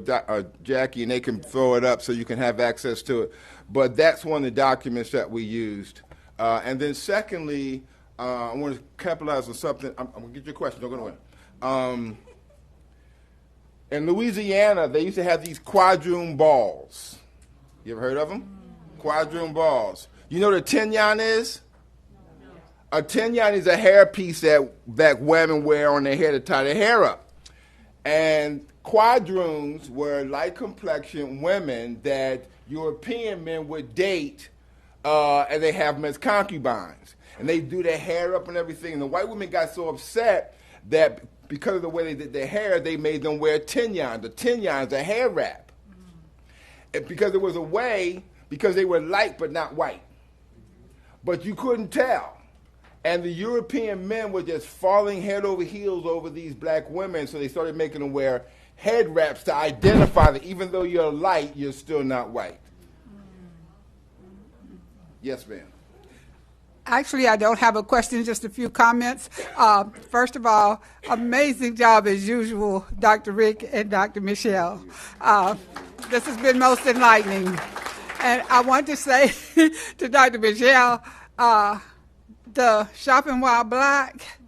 Jackie, and they can throw it up so you can have access to it. But that's one of the documents that we used. And then secondly, I want to capitalize on something. I'm going to get your question. Don't go nowhere. In Louisiana, they used to have these quadroon balls. You ever heard of them? Quadroon balls. You know what a tenyon is? A tenyon is a hairpiece that women wear on their hair to tie their hair up. And quadroons were light complexion women that European men would date, and they have them as concubines. And they do their hair up and everything. And the white women got so upset that because of the way they did their hair, they made them wear tenyon. The tenyon is a hair wrap. And because it was a way, because they were light but not white. But you couldn't tell. And the European men were just falling head over heels over these black women, so they started making them wear head wraps to identify that even though you're light, you're still not white. Yes, ma'am. Actually, I don't have a question, just a few comments. First of all, amazing job as usual, Dr. Rick and Dr. Michelle. This has been most enlightening. And I want to say to Dr. Michelle, the Shopping While Black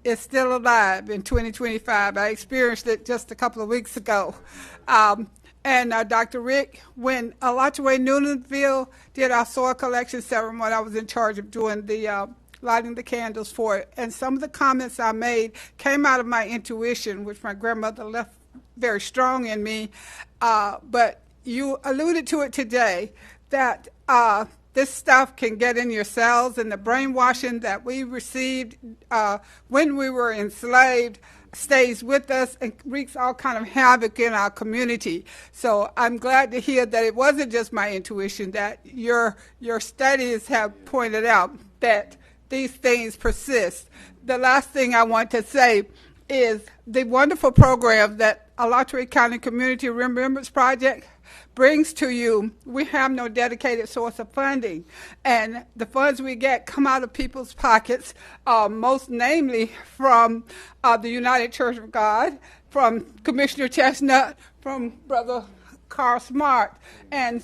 is still alive in 2025. I experienced it just a couple of weeks ago. And Dr. Rick, when Alachua Newlandville did our soil collection ceremony, I was in charge of doing the lighting the candles for it. And some of the comments I made came out of my intuition, which my grandmother left very strong in me. But you alluded to it today, that this stuff can get in your cells, and the brainwashing that we received when we were enslaved stays with us and wreaks all kind of havoc in our community. So I'm glad to hear that it wasn't just my intuition, that your studies have pointed out that these things persist. The last thing I want to say is the wonderful program that Alachua County Community Remembrance Project brings to you. We have no dedicated source of funding, and the funds we get come out of people's pockets, most namely from the United Church of God, from Commissioner Chestnut, from Brother Carl Smart, and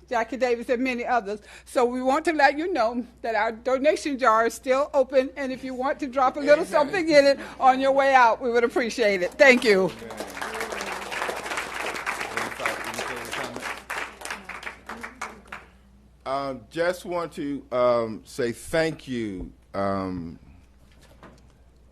Jackie Davis, and many others. So we want to let you know that our donation jar is still open, and if you want to drop a little something in it on your way out, we would appreciate it. Thank you. Just want to say thank you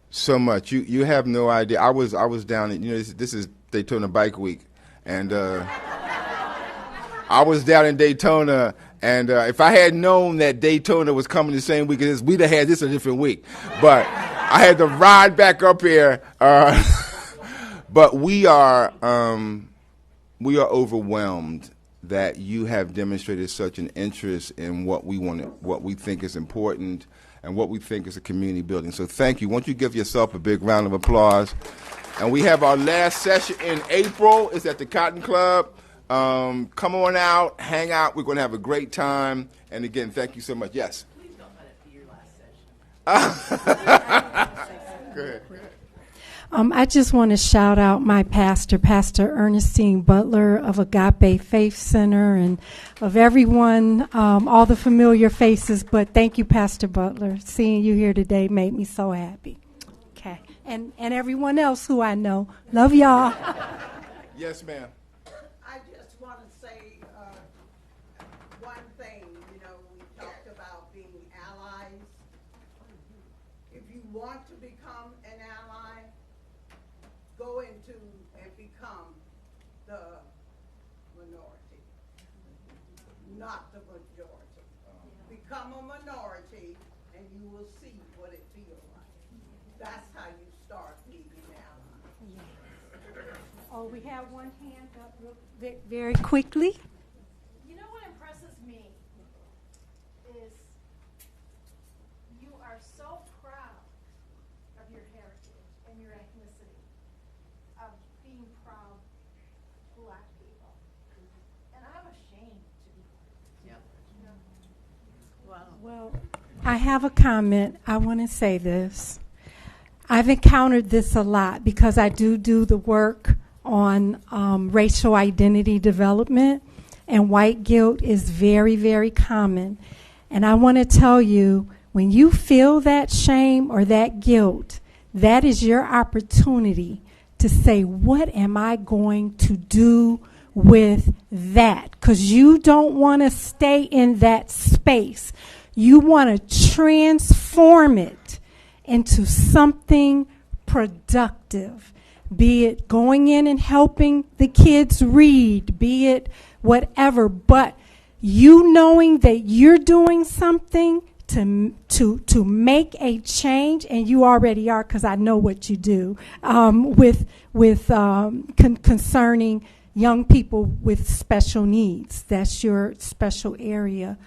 so much. You have no idea. I was down in, this is Daytona Bike Week, and I was down in Daytona, and if I had known that Daytona was coming the same week as this, we'd have had this a different week. But I had to ride back up here. But we are overwhelmed that you have demonstrated such an interest in what we think is important, and what we think is a community building. So thank you. Won't you give yourself a big round of applause? And we have our last session in April. It's at the Cotton Club. Come on out, hang out. We're going to have a great time. And again, thank you so much. Yes? Please don't let it be your last session. Go ahead. I just want to shout out my pastor, Pastor Ernestine Butler of Agape Faith Center, and of everyone, all the familiar faces. But thank you, Pastor Butler. Seeing you here today made me so happy. Okay. And everyone else who I know. Love y'all. Yes, ma'am. I just want to say one thing. We talked about being allies. If you want to become an ally, go into and become the minority, not the majority. Become a minority, and you will see what it feels like. That's how you start being an ally. Oh, we have one hand up very quickly. You know what impresses me is you are so proud of your heritage and your ethnicity, of being proud Black people. And I'm ashamed to be. Yep. Wow. Well, I have a comment. I want to say this. I've encountered this a lot because I do the work on racial identity development, and white guilt is very, very common. And I want to tell you, when you feel that shame or that guilt, that is your opportunity to say, what am I going to do with that? Because you don't want to stay in that space. You want to transform it into something productive, be it going in and helping the kids read, be it whatever, but you knowing that you're doing something to make a change, and you already are, because I know what you do concerning young people with special needs. That's your special area.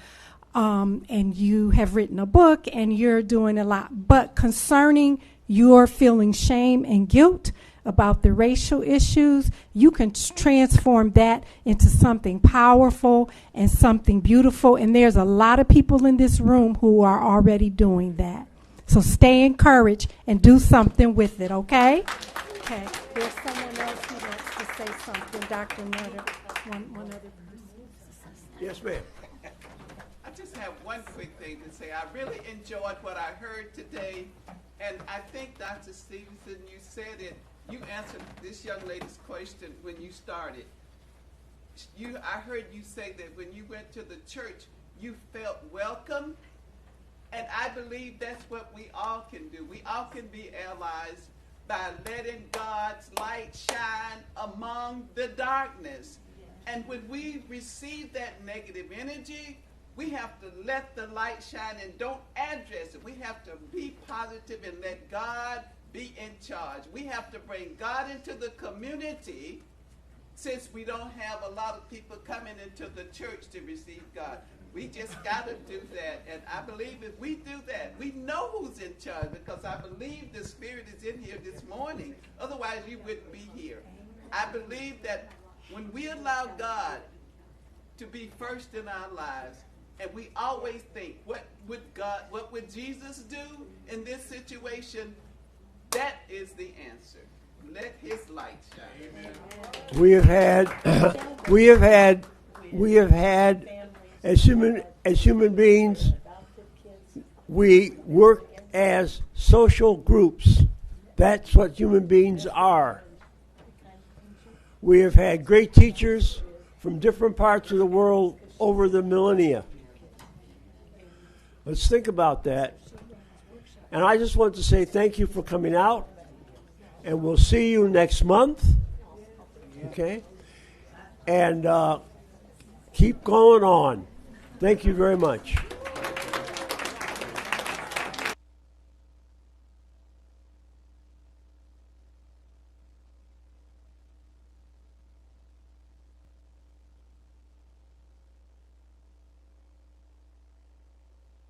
And you have written a book, and you're doing a lot. But concerning your feeling shame and guilt about the racial issues, you can transform that into something powerful and something beautiful. And there's a lot of people in this room who are already doing that. So stay encouraged and do something with it, okay? Okay. There's someone else who wants to say something. Dr. Nutter, one other person. Yes, ma'am. I just have one quick thing to say. I really enjoyed what I heard today, and I think, Dr. Stevenson, you said it. You answered this young lady's question when you started. I heard you say that when you went to the church, you felt welcome, and I believe that's what we all can do. We all can be allies by letting God's light shine among the darkness. And when we receive that negative energy, we have to let the light shine and don't address it. We have to be positive and let God be in charge. We have to bring God into the community, since we don't have a lot of people coming into the church to receive God. We just got to do that. And I believe if we do that, we know who's in charge, because I believe the Spirit is in here this morning. Otherwise, you wouldn't be here. I believe that when we allow God to be first in our lives, and we always think, what would Jesus do in this situation? That is the answer. Let his light shine. Amen. We have had, as human beings, we work as social groups. That's what human beings are. We have had great teachers from different parts of the world over the millennia. Let's think about that. And I just want to say thank you for coming out. And we'll see you next month. Okay? And keep going on. Thank you very much.